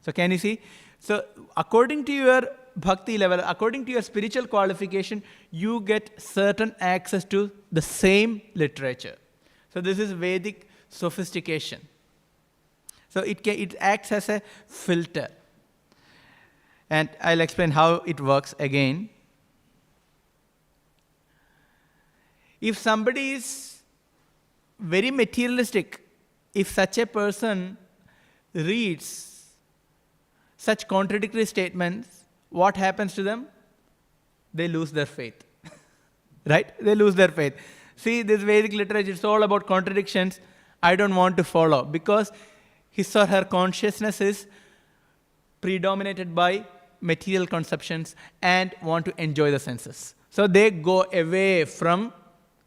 So can you see? So according to your Bhakti level, according to your spiritual qualification, you get certain access to the same literature. So this is Vedic sophistication. So it acts as a filter. And I'll explain how it works again. If somebody is very materialistic, if such a person reads such contradictory statements, what happens to them? They lose their faith. Right? They lose their faith. See, this Vedic literature is all about contradictions. I don't want to follow because his or her consciousness is predominated by material conceptions and want to enjoy the senses. So they go away from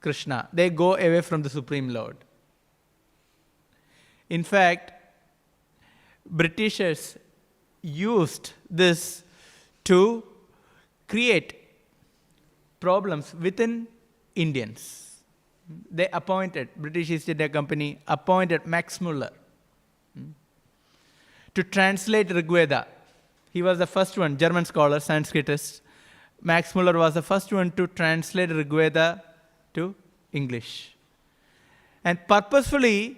Krishna. They go away from the Supreme Lord. In fact, Britishers used this to create problems within Indians. They appointed, British East India Company appointed Max Muller to translate Rigveda. He was the first one, German scholar, Sanskritist. Max Muller was the first one to translate Rigveda to English. And purposefully,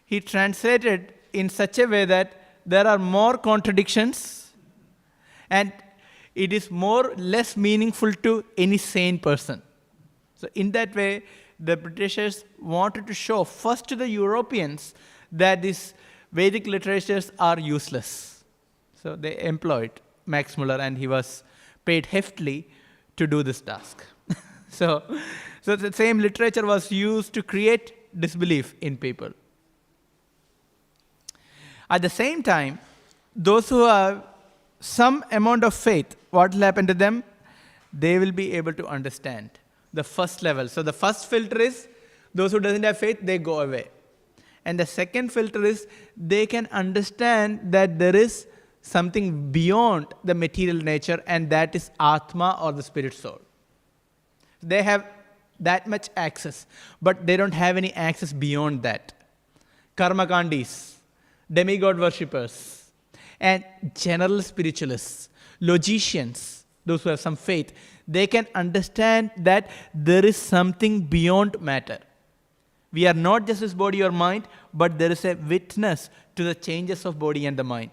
he translated in such a way that there are more contradictions and it is less meaningful to any sane person. So in that way, the Britishers wanted to show first to the Europeans that these Vedic literatures are useless. So they employed Max Muller and he was paid heftily to do this task. So the same literature was used to create disbelief in people. At the same time, those who have some amount of faith, what will happen to them? They will be able to understand the first level. So the first filter is those who doesn't have faith, they go away. And the second filter is they can understand that there is something beyond the material nature and that is Atma or the spirit soul. They have that much access, but they don't have any access beyond that. Karmakandis, demigod worshippers, and general spiritualists, logicians, those who have some faith, they can understand that there is something beyond matter. We are not just this body or mind, but there is a witness to the changes of body and the mind.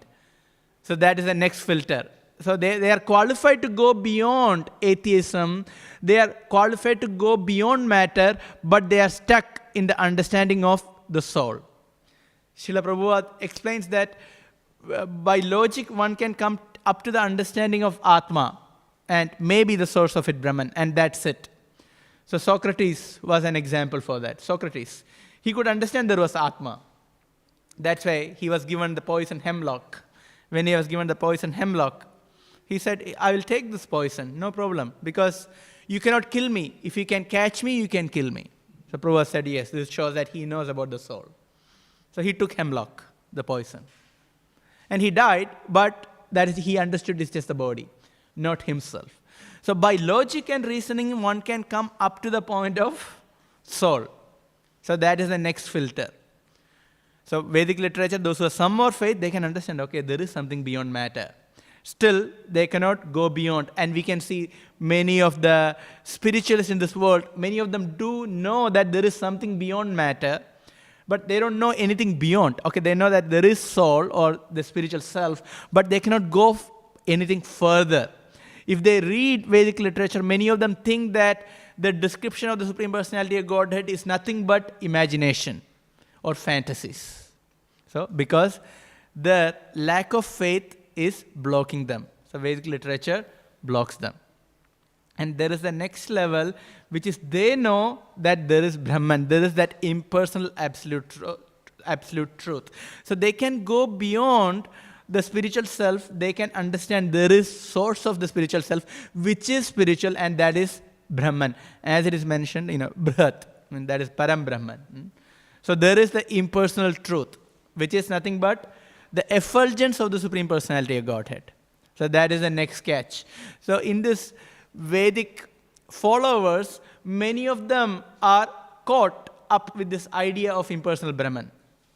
So that is the next filter. So they are qualified to go beyond atheism. They are qualified to go beyond matter, but they are stuck in the understanding of the soul. Srila Prabhupada explains that by logic one can come up to the understanding of Atma and maybe the source of it, Brahman, and that's it. So Socrates was an example for that. Socrates, he could understand there was Atma. That's why he was given the poison hemlock. When he was given the poison hemlock, he said, I will take this poison, no problem, because you cannot kill me. If you can catch me, you can kill me. So Prabhupada said, yes, this shows that he knows about the soul. So he took hemlock, the poison. And he died, but that is, he understood it's just the body, not himself. So by logic and reasoning, one can come up to the point of soul. So that is the next filter. So Vedic literature, those who have some more faith, they can understand, okay, there is something beyond matter. Still, they cannot go beyond. And we can see many of the spiritualists in this world, many of them do know that there is something beyond matter, but they don't know anything beyond. Okay, they know that there is soul or the spiritual self, but they cannot go anything further. If they read Vedic literature, many of them think that the description of the Supreme Personality of Godhead is nothing but imagination or fantasies. So, because the lack of faith is blocking them. So, Vedic literature blocks them. And there is the next level, which is they know that there is Brahman, there is that impersonal absolute truth. So, they can go beyond the spiritual self, they can understand there is source of the spiritual self, which is spiritual, and that is Brahman. As it is mentioned, Brihat, that is Param Brahman. So there is the impersonal truth, which is nothing but the effulgence of the Supreme Personality of Godhead. So that is the next catch. So in this Vedic followers, many of them are caught up with this idea of impersonal Brahman.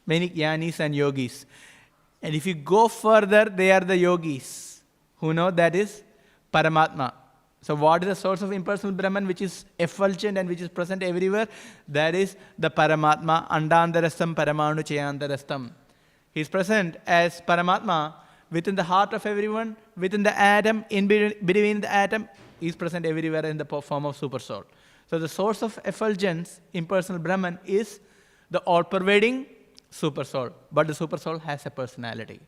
Many Jnanis and Yogis. And if you go further, they are the Yogis who know that is Paramatma. So what is the source of impersonal Brahman, which is effulgent and which is present everywhere? That is the Paramatma, Andandarastam Paramanu Chayandarastam. He is present as Paramatma within the heart of everyone, within the atom, in between the atom. He is present everywhere in the form of Super Soul. So the source of effulgence, impersonal Brahman, is the all-pervading Super Soul. But the Super Soul has a personality.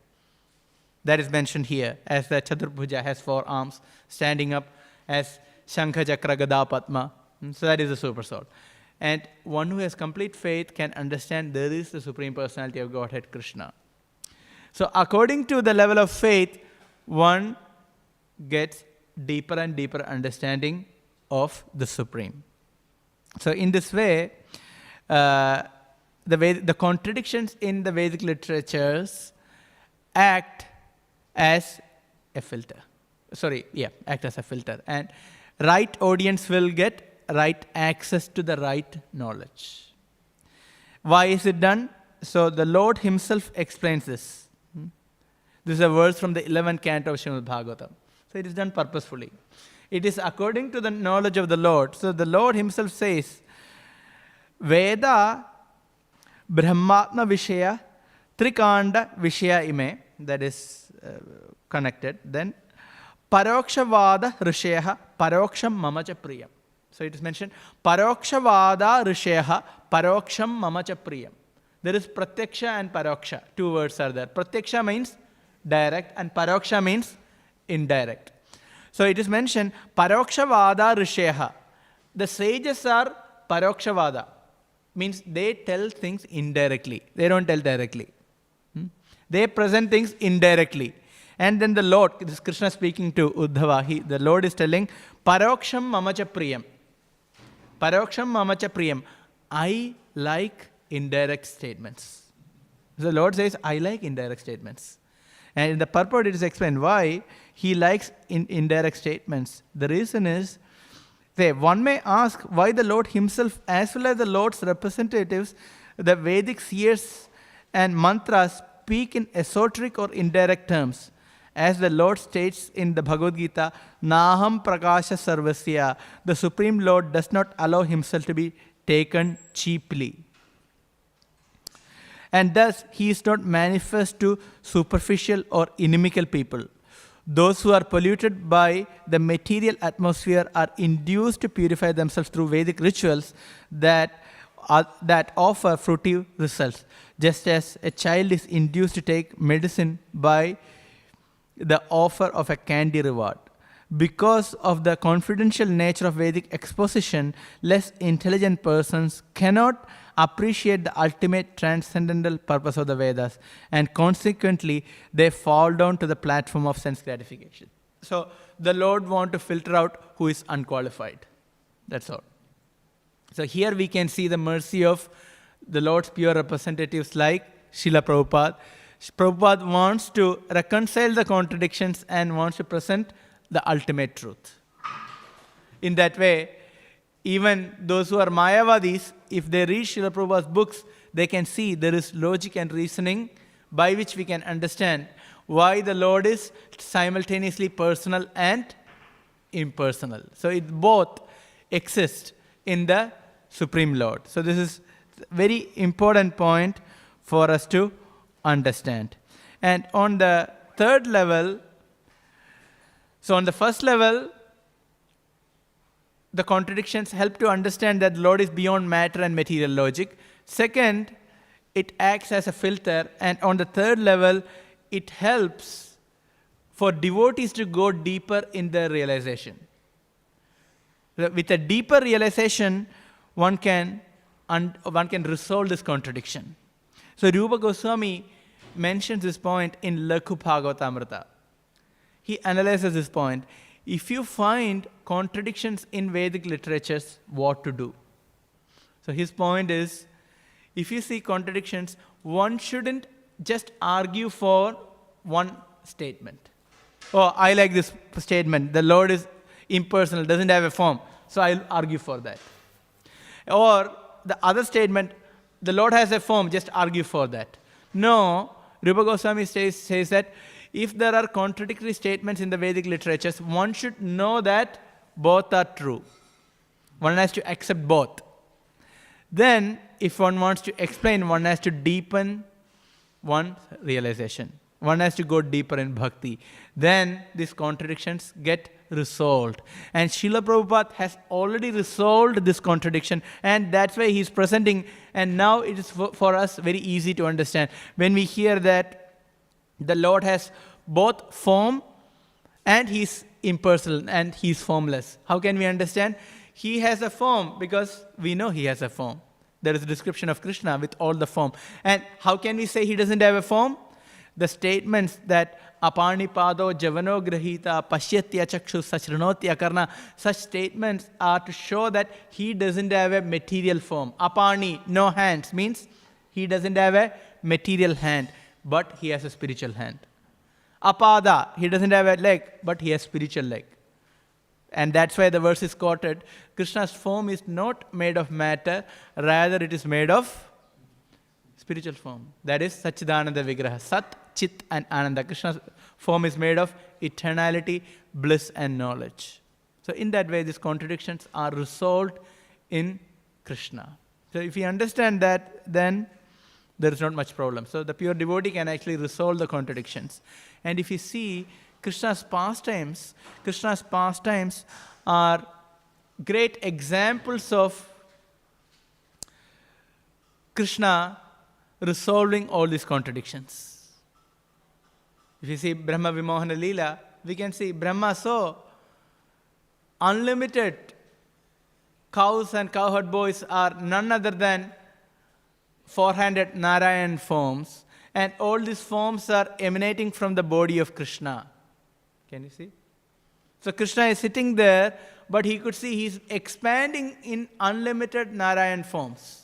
That is mentioned here as the Chaturbhuja has 4 arms, standing up as Shankha Chakra Gada Padma. So that is the Super Soul. And one who has complete faith can understand there is the Supreme Personality of Godhead, Krishna. So according to the level of faith, one gets deeper and deeper understanding of the Supreme. So in this way, the contradictions in the Vedic literatures act as a filter. Act as a filter. And right audience will get right access to the right knowledge. Why is it done? So the Lord himself explains this. This is a verse from the 11th canto of Śrīmad Bhāgavatam. So it is done purposefully. It is according to the knowledge of the Lord. So the Lord himself says, Veda Brahmatma Vishaya Trikanda Vishaya Ime, that is connected. Then Parokshvada Risheha Paroksham Mamacha Priyam. So it is mentioned Parokshvada Risheha Paroksham Mamacha Priyam. There is Pratyaksha and Paroksha. 2 words are there. Pratyaksha means direct and Paroksha means indirect. So it is mentioned Parokshvada Risheha. The sages are Parokshvada. Means they tell things indirectly. They don't tell directly. They present things indirectly. And then the Lord, this is Krishna speaking to Uddhava, the Lord is telling, Paroksham Mamacha Priyam. Paroksham Mamacha Priyam. I like indirect statements. The Lord says, I like indirect statements. And in the purport it is explained why he likes indirect statements. The reason is, one may ask why the Lord himself as well as the Lord's representatives, the Vedic seers and mantras speak in esoteric or indirect terms. As the Lord states in the Bhagavad Gita, Naham Prakasha Sarvasya, the Supreme Lord does not allow himself to be taken cheaply. And thus, he is not manifest to superficial or inimical people. Those who are polluted by the material atmosphere are induced to purify themselves through Vedic rituals that that offer fruitive results, just as a child is induced to take medicine by the offer of a candy reward. Because of the confidential nature of Vedic exposition, less intelligent persons cannot appreciate the ultimate transcendental purpose of the Vedas, and consequently they fall down to the platform of sense gratification. So the Lord wants to filter out who is unqualified. That's all. So here we can see the mercy of the Lord's pure representatives like Srila Prabhupada. Prabhupada wants to reconcile the contradictions and wants to present the ultimate truth. In that way, even those who are Mayavadis, if they read Srila Prabhupada's books, they can see there is logic and reasoning by which we can understand why the Lord is simultaneously personal and impersonal. So it both exists in the Supreme Lord. So this is a very important point for us to understand. And on the third level, so on the first level, the contradictions help to understand that the Lord is beyond matter and material logic. Second, it acts as a filter. And on the third level, it helps for devotees to go deeper in their realization. With a deeper realization, one can resolve this contradiction. So Rupa Goswami mentions this point in Lakhu Bhagavatamrita. He analyzes this point. If you find contradictions in Vedic literatures, what to do? So his point is, if you see contradictions, one shouldn't just argue for one statement. Oh, I like this statement. The Lord is impersonal, doesn't have a form, so I'll argue for that. Or the other statement, the Lord has a form, just argue for that. No, Rupa Goswami says that if there are contradictory statements in the Vedic literatures, one should know that both are true. One has to accept both. Then, if one wants to explain, one has to deepen one's realization. One has to go deeper in bhakti. Then, these contradictions get resolved. And Srila Prabhupada has already resolved this contradiction, and that's why he's presenting. And now it is for us very easy to understand. When we hear that the Lord has both form and he's impersonal and he's formless. How can we understand? He has a form because we know he has a form. There is a description of Krishna with all the form. And how can we say he doesn't have a form? The statements that apani pado javano grahita pashyatya chakshu sachrinotya karna, such statements are to show that he doesn't have a material form. Apani, no hands, means he doesn't have a material hand, but he has a spiritual hand. Apada, he doesn't have a leg, but he has spiritual leg. And that's why the verse is quoted, Krishna's form is not made of matter, rather it is made of spiritual form. That is Satchidananda Vigraha, Sat, Chit and Ananda. Krishna's form is made of eternality, bliss and knowledge. So in that way, these contradictions are resolved in Krishna. So if we understand that, then there is not much problem. So the pure devotee can actually resolve the contradictions. And if you see Krishna's pastimes are great examples of Krishna resolving all these contradictions. If you see Brahma Vimohana Leela, we can see Brahma saw unlimited cows and cowherd boys are none other than 400 Narayan forms, and all these forms are emanating from the body of Krishna. Can you see? So Krishna is sitting there, but he could see he's expanding in unlimited Narayan forms.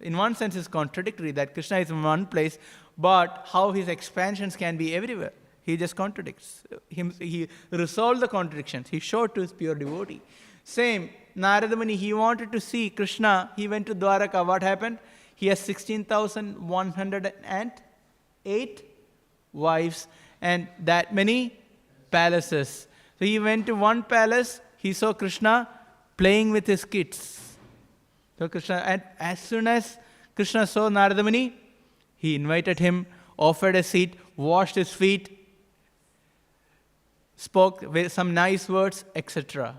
In one sense, it's contradictory that Krishna is in one place, but how his expansions can be everywhere. He just contradicts. He resolved the contradictions. He showed to his pure devotee. Same, Narada Muni, he wanted to see Krishna. He went to Dwaraka. What happened? He has 16,108 wives and that many palaces. So he went to one palace. He saw Krishna playing with his kids. So Krishna, and as soon as Krishna saw Narada Muni, he invited him, offered a seat, washed his feet, spoke with some nice words, etc.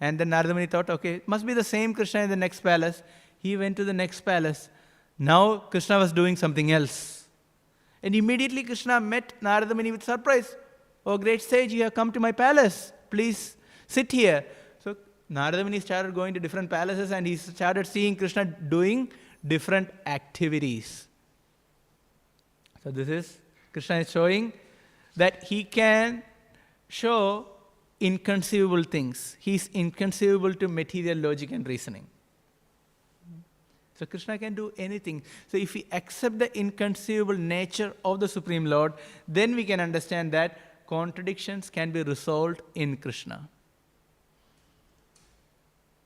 And then Narada Muni thought, okay, it must be the same Krishna in the next palace. he went to the next palace. Now Krishna was doing something else. And immediately Krishna met Narada Muni with surprise. Oh, great sage, you have come to my palace. Please sit here. So Narada Muni started going to different palaces and he started seeing Krishna doing different activities. So this is, Krishna is showing that he can show inconceivable things. He is inconceivable to material logic and reasoning. So Krishna can do anything. So if we accept the inconceivable nature of the Supreme Lord, then we can understand that contradictions can be resolved in Krishna.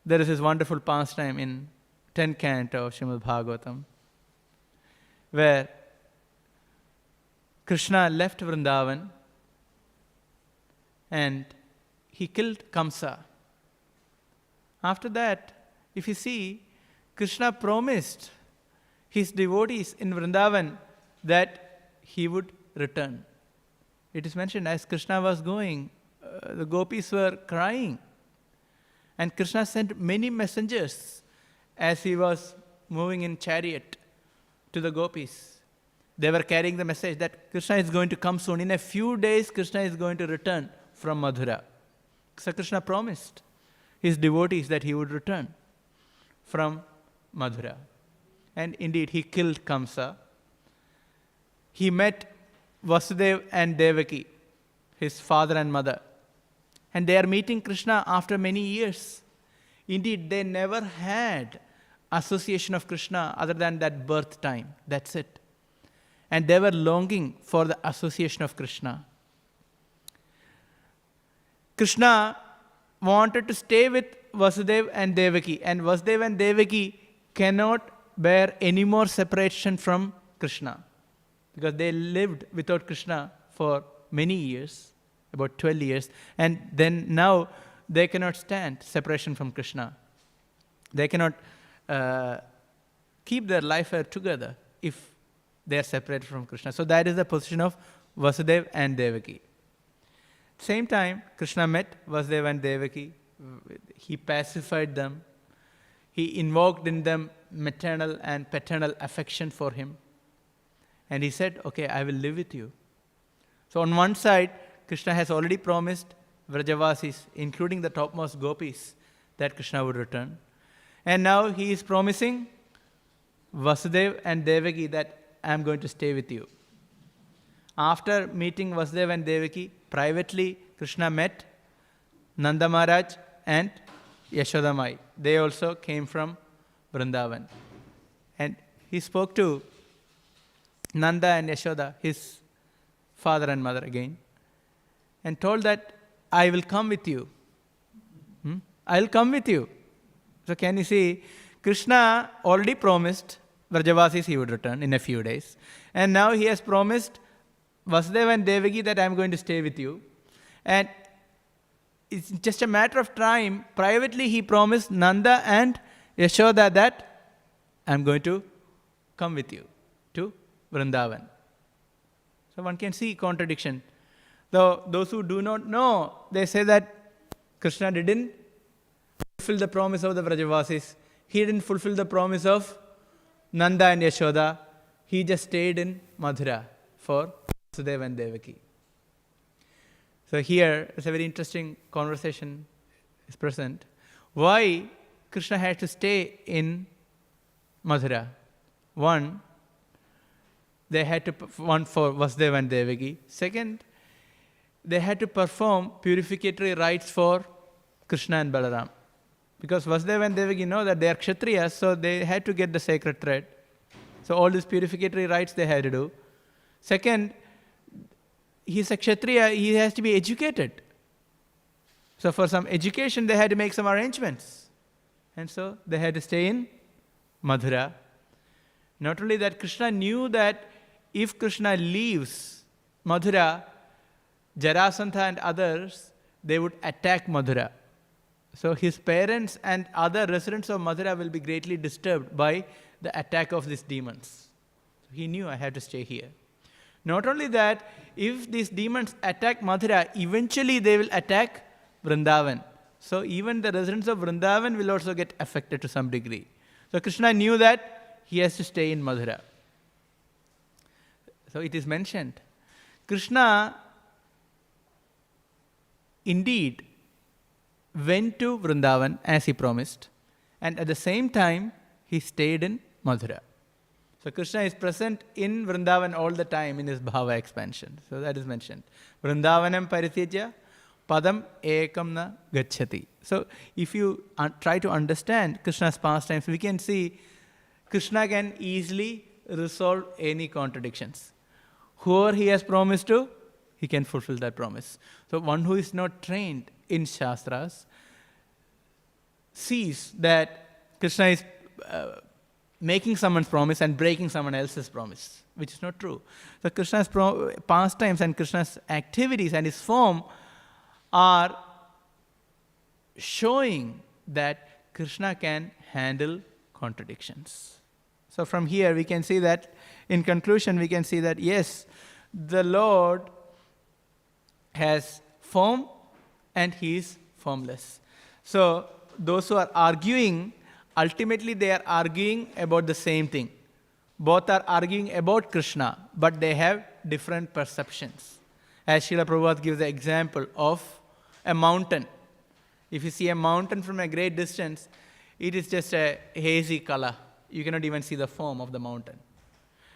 There is this wonderful pastime in 10th canto of Śrīmad Bhāgavatam, where Krishna left Vrindavan and he killed Kamsa. After that, if you see, Krishna promised his devotees in Vrindavan that he would return. It is mentioned as Krishna was going, the gopis were crying. And Krishna sent many messengers as he was moving in chariot to the gopis. They were carrying the message that Krishna is going to come soon. In a few days, Krishna is going to return from Mathura. So Krishna promised his devotees that he would return from Mathura. And indeed, he killed Kamsa. He met Vasudeva and Devaki, his father and mother. And they are meeting Krishna after many years. Indeed, they never had association of Krishna other than that birth time. That's it. And they were longing for the association of Krishna. Krishna wanted to stay with Vasudeva and Devaki. And Vasudeva and Devaki cannot bear any more separation from Krishna, because they lived without Krishna for many years, about 12 years, and then now they cannot stand separation from Krishna. They cannot keep their life together if they are separated from Krishna. So that is the position of Vasudeva and Devaki. Same time, Krishna met Vasudeva and Devaki. He pacified them. He invoked in them maternal and paternal affection for him. And he said, okay, I will live with you. So on one side, Krishna has already promised Vrajavasis, including the topmost gopis, that Krishna would return. And now he is promising Vasudeva and Devaki that I am going to stay with you. After meeting Vasudeva and Devaki, privately Krishna met Nanda Maharaj and Yashoda Mai. They also came from Vrindavan. And he spoke to Nanda and Yashoda, his father and mother again, and told that, I will come with you. I will come with you. So can you see, Krishna already promised Vrajavasis he would return in a few days. And now he has promised Vasudeva and Devaki that I am going to stay with you. And it's just a matter of time. Privately he promised Nanda and Yashoda that I am going to come with you to Vrindavan. So one can see contradiction. Though those who do not know, they say that Krishna didn't fulfill the promise of the Vrajavasis. He didn't fulfill the promise of Nanda and Yashoda. He just stayed in Mathura for Vasudeva and Devaki. So here is a very interesting conversation is present. Why Krishna had to stay in Mathura? One, they had to, one for Vasudeva and Devaki. Second, they had to perform purificatory rites for Krishna and Balaram. Because Vasudeva and Devaki know that they are Kshatriyas, so they had to get the sacred thread. So all these purificatory rites they had to do. Second, he's a Kshatriya, he has to be educated. So for some education, they had to make some arrangements. And so they had to stay in Mathura. Not only that, Krishna knew that if Krishna leaves Mathura, Jarasandha and others, they would attack Mathura. So his parents and other residents of Mathura will be greatly disturbed by the attack of these demons. So he knew I had to stay here. Not only that, if these demons attack Mathura, eventually they will attack Vrindavan. So even the residents of Vrindavan will also get affected to some degree. So Krishna knew that he has to stay in Mathura. So it is mentioned, Krishna indeed went to Vrindavan as he promised, and at the same time he stayed in Mathura. So Krishna is present in Vrindavan all the time in his bhava expansion. So that is mentioned. Vrindavanam paritijya padam ekam na gacchati. So if you try to understand Krishna's pastimes, we can see Krishna can easily resolve any contradictions. Whoever he has promised to, he can fulfill that promise. So one who is not trained in Shastras sees that Krishna is making someone's promise and breaking someone else's promise, which is not true. So Krishna's pastimes and Krishna's activities and his form are showing that Krishna can handle contradictions. So from here we can see that, in conclusion, we can see that yes, the Lord has form and he is formless. So those who are arguing, ultimately they are arguing about the same thing. Both are arguing about Krishna, but they have different perceptions. As Srila Prabhupada gives the example of a mountain. If you see a mountain from a great distance, it is just a hazy color. You cannot even see the form of the mountain.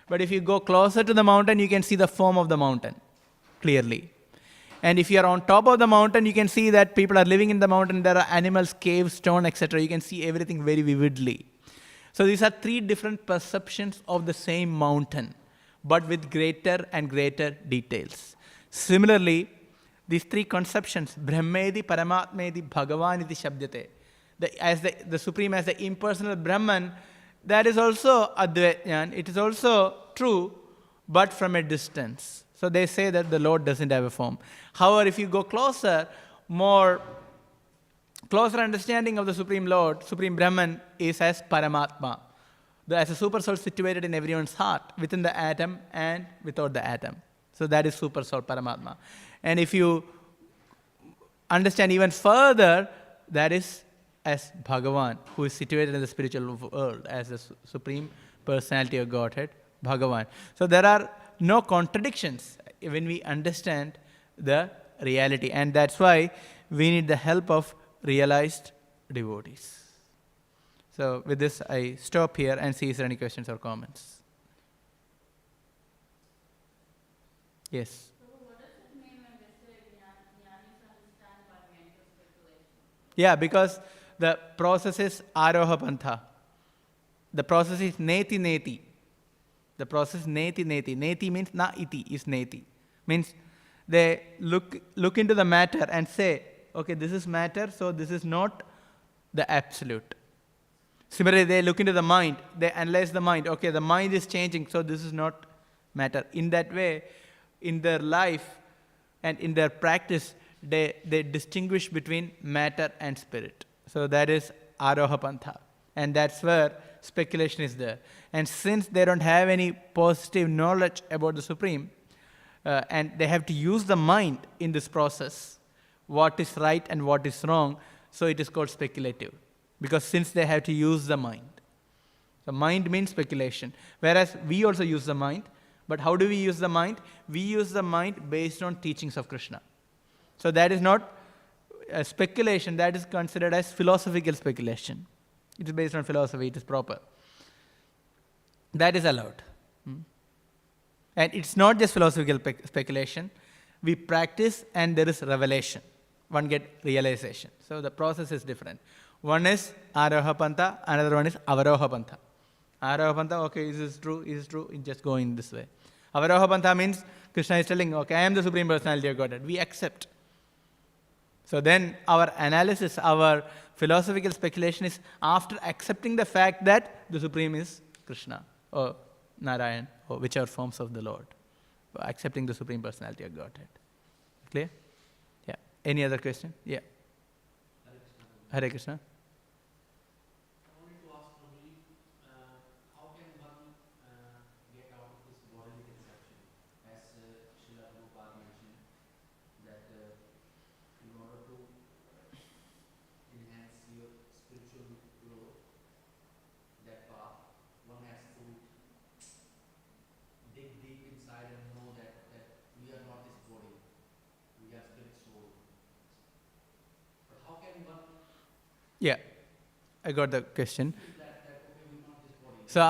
But if you go closer to the mountain, you can see the form of the mountain clearly. And if you are on top of the mountain, you can see that people are living in the mountain. There are animals, caves, stone, etc. You can see everything very vividly. So these are three different perceptions of the same mountain, but with greater and greater details. Similarly, these three conceptions, Brahmedi, Paramatmedi, Bhagavan iti Shabdyate, the Supreme as the impersonal Brahman, that is also Advaityan. It is also true, but from a distance. So they say that the Lord doesn't have a form. However, if you go closer understanding of the Supreme Lord, Supreme Brahman, is as Paramatma, as a super soul situated in everyone's heart, within the atom and without the atom. So that is super soul, Paramatma. And if you understand even further, that is as Bhagavan, who is situated in the spiritual world as the Supreme Personality of Godhead, Bhagavan. So there are no contradictions when we understand the reality. And that's why we need the help of realized devotees. So with this, I stop here and see if there are any questions or comments. Yes? So what does it mean when they say jnanis understand by mental speculation? Yeah, because the process is Aroha Pantha. The process is Neti Neti. The process is Neti Neti. Neti means na iti is Neti. Means they look into the matter and say, okay, this is matter, so this is not the absolute. Similarly, they look into the mind, they analyze the mind. Okay, the mind is changing, so this is not matter. In that way, in their life and in their practice, they distinguish between matter and spirit. So that is Aroha Pantha. And that's where speculation is there. And since they don't have any positive knowledge about the Supreme, and they have to use the mind in this process, what is right and what is wrong, so it is called speculative. Because since they have to use the mind. The mind means speculation. Whereas we also use the mind. But how do we use the mind? We use the mind based on teachings of Krishna. So that is not a speculation, that is considered as philosophical speculation. It is based on philosophy, it is proper. That is allowed. And it's not just philosophical speculation. We practice and there is revelation. One get realization. So the process is different. One is Aroha Pantha, another one is Avaroha Pantha. Aroha Pantha, okay, is this true? Is this true? It's just going this way. Avaroha Pantha means Krishna is telling, okay, I am the Supreme Personality of Godhead. We accept. So then our analysis, our philosophical speculation is after accepting the fact that the Supreme is Krishna or Narayan or whichever forms of the Lord. Accepting the Supreme Personality of Godhead. Clear? Yeah. Any other question? Yeah. Hare Krishna. I wanted to ask Prabhuji, how can one get out of this bodily conception? As Srila Prabhupada mentioned, that in order to enhance your spiritual growth, Yeah, I got the question. So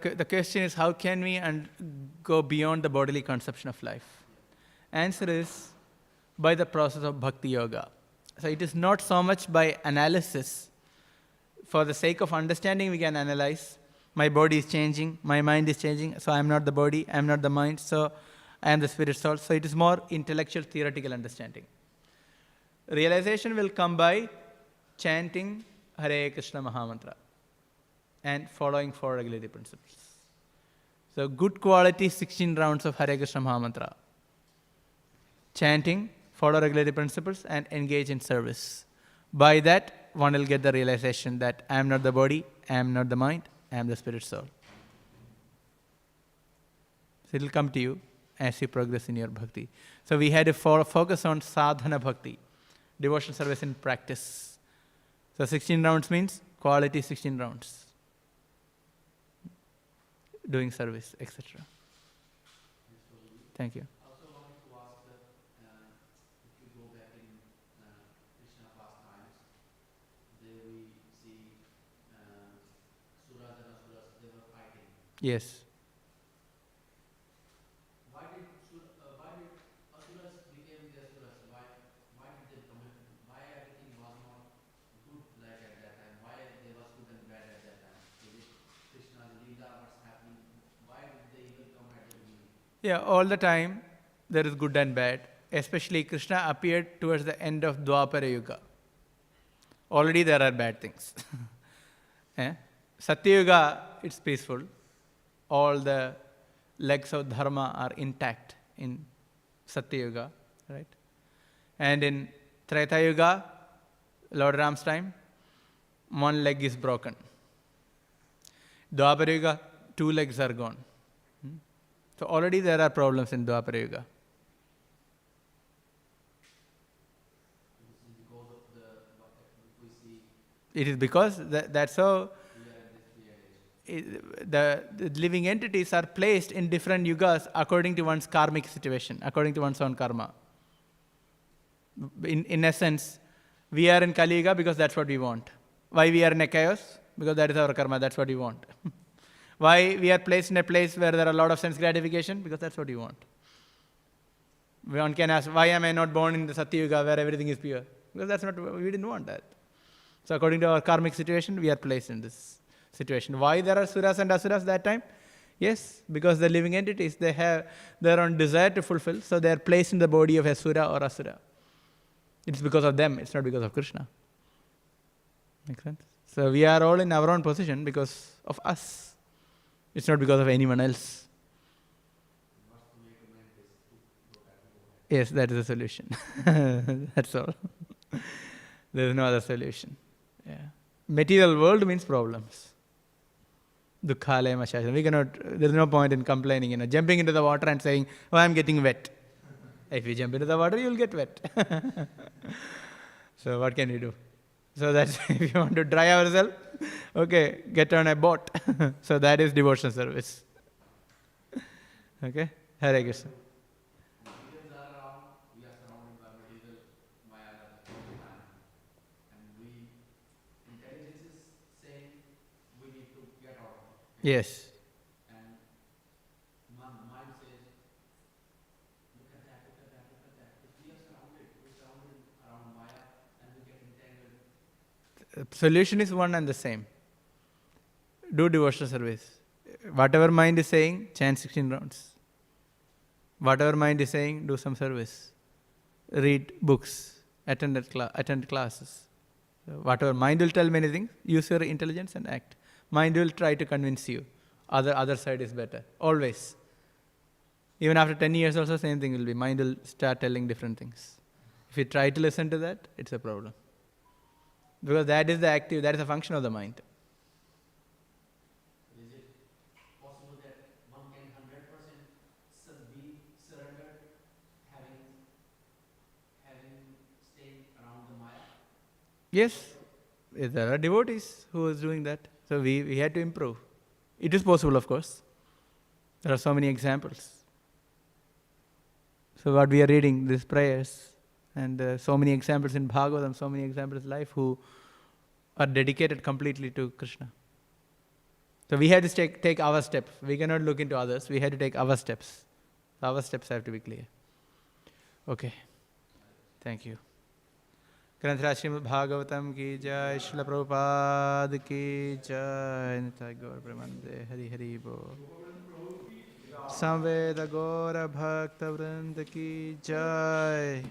the question is, how can we go beyond the bodily conception of life? Answer is by the process of bhakti yoga. So it is not so much by analysis. For the sake of understanding, we can analyze. My body is changing, my mind is changing, so I am not the body, I am not the mind, so I am the spirit soul. So it is more intellectual, theoretical understanding. Realization will come by chanting Hare Krishna Mahamantra and following 4 regulatory principles. So good quality 16 rounds of Hare Krishna Mahamantra. Chanting, follow regulatory principles and engage in service. By that, one will get the realization that I am not the body, I am not the mind, I am the spirit soul. So it will come to you as you progress in your bhakti. So we had to focus on sadhana bhakti, devotional service in practice. So 16 rounds means quality 16 rounds. Doing service, etc. Thank you. I also wanted to ask, if you go back in Krishna pastimes, there we see Suras and Asuras, they were fighting. Yes. Why did Asuras became the Asuras? Why did they come in? Why everything was not good like at that time? Why there was good and bad at that time? Is it Krishna's Leela, what's happening? Why did they even come at the beginning? Yeah, all the time there is good and bad. Especially Krishna appeared towards the end of Dwapara Yuga. Already there are bad things. Satya Yuga, it's peaceful. All the legs of dharma are intact in Satya Yuga, right? And in Treta Yuga, Lord Ram's time, one leg is broken. Dwapara Yuga, 2 legs are gone. So already there are problems in Dwapara Yuga. Because of if we see It is because that's how we are in this period. the living entities are placed in different yugas according to one's karmic situation, according to one's own karma. In essence, we are in Kali Yuga because that's what we want. Why we are in a chaos? Because that is our karma, that's what we want. Why we are placed in a place where there are a lot of sense gratification? Because that's what we want. One can ask, why am I not born in the Satya Yuga where everything is pure? Because that's not, we didn't want that. So according to our karmic situation, we are placed in this situation. Why there are Suras and Asuras that time? Yes, because the living entities, they have their own desire to fulfill, so they are placed in the body of a Sura or Asura. It's because of them, it's not because of Krishna. Make sense? So we are all in our own position because of us. It's not because of anyone else. Yes, that is the solution. That's all. There is no other solution. Yeah. Material world means problems. Dukkhalaya mashasana. We cannot, there is no point in complaining, jumping into the water and saying, oh, I'm getting wet. If you jump into the water, you'll get wet. So what can you do? So that's, if you want to dry ourselves, okay, get on a boat. So that is devotion service. Okay? Hare Krishna. Materials are around, we are surrounded by material maya at the same time. And intelligence is saying we need to get out of it. Yes. And mind says, look at that, look at that, look at that. If we are surrounded around maya and we get entangled. Solution is one and the same. Do devotional service. Whatever mind is saying, chant 16 rounds. Whatever mind is saying, do some service. Read books, attend classes. So whatever mind will tell many things, use your intelligence and act. Mind will try to convince you. Other side is better. Always. Even after 10 years also, same thing will be. Mind will start telling different things. If you try to listen to that, it's a problem. Because that is a function of the mind. Is it possible that one can 100% be surrendered, having stayed around the maya? Yes, there are devotees who is doing that. So we had to improve. It is possible, of course. There are so many examples. So what we are reading, these prayers, and so many examples in Bhagavatam, so many examples in life who are dedicated completely to Krishna. So we have to take our steps. We cannot look into others. We have to take our steps. Our steps have to be clear. Okay. Thank you. Śrīmad Bhāgavatam ki jai, Śrīla Prabhupada ki jai, Nitai Gaur Premanande, Hari Hari Bo. Samveda Gaura Bhakta Vrndesa ki jai.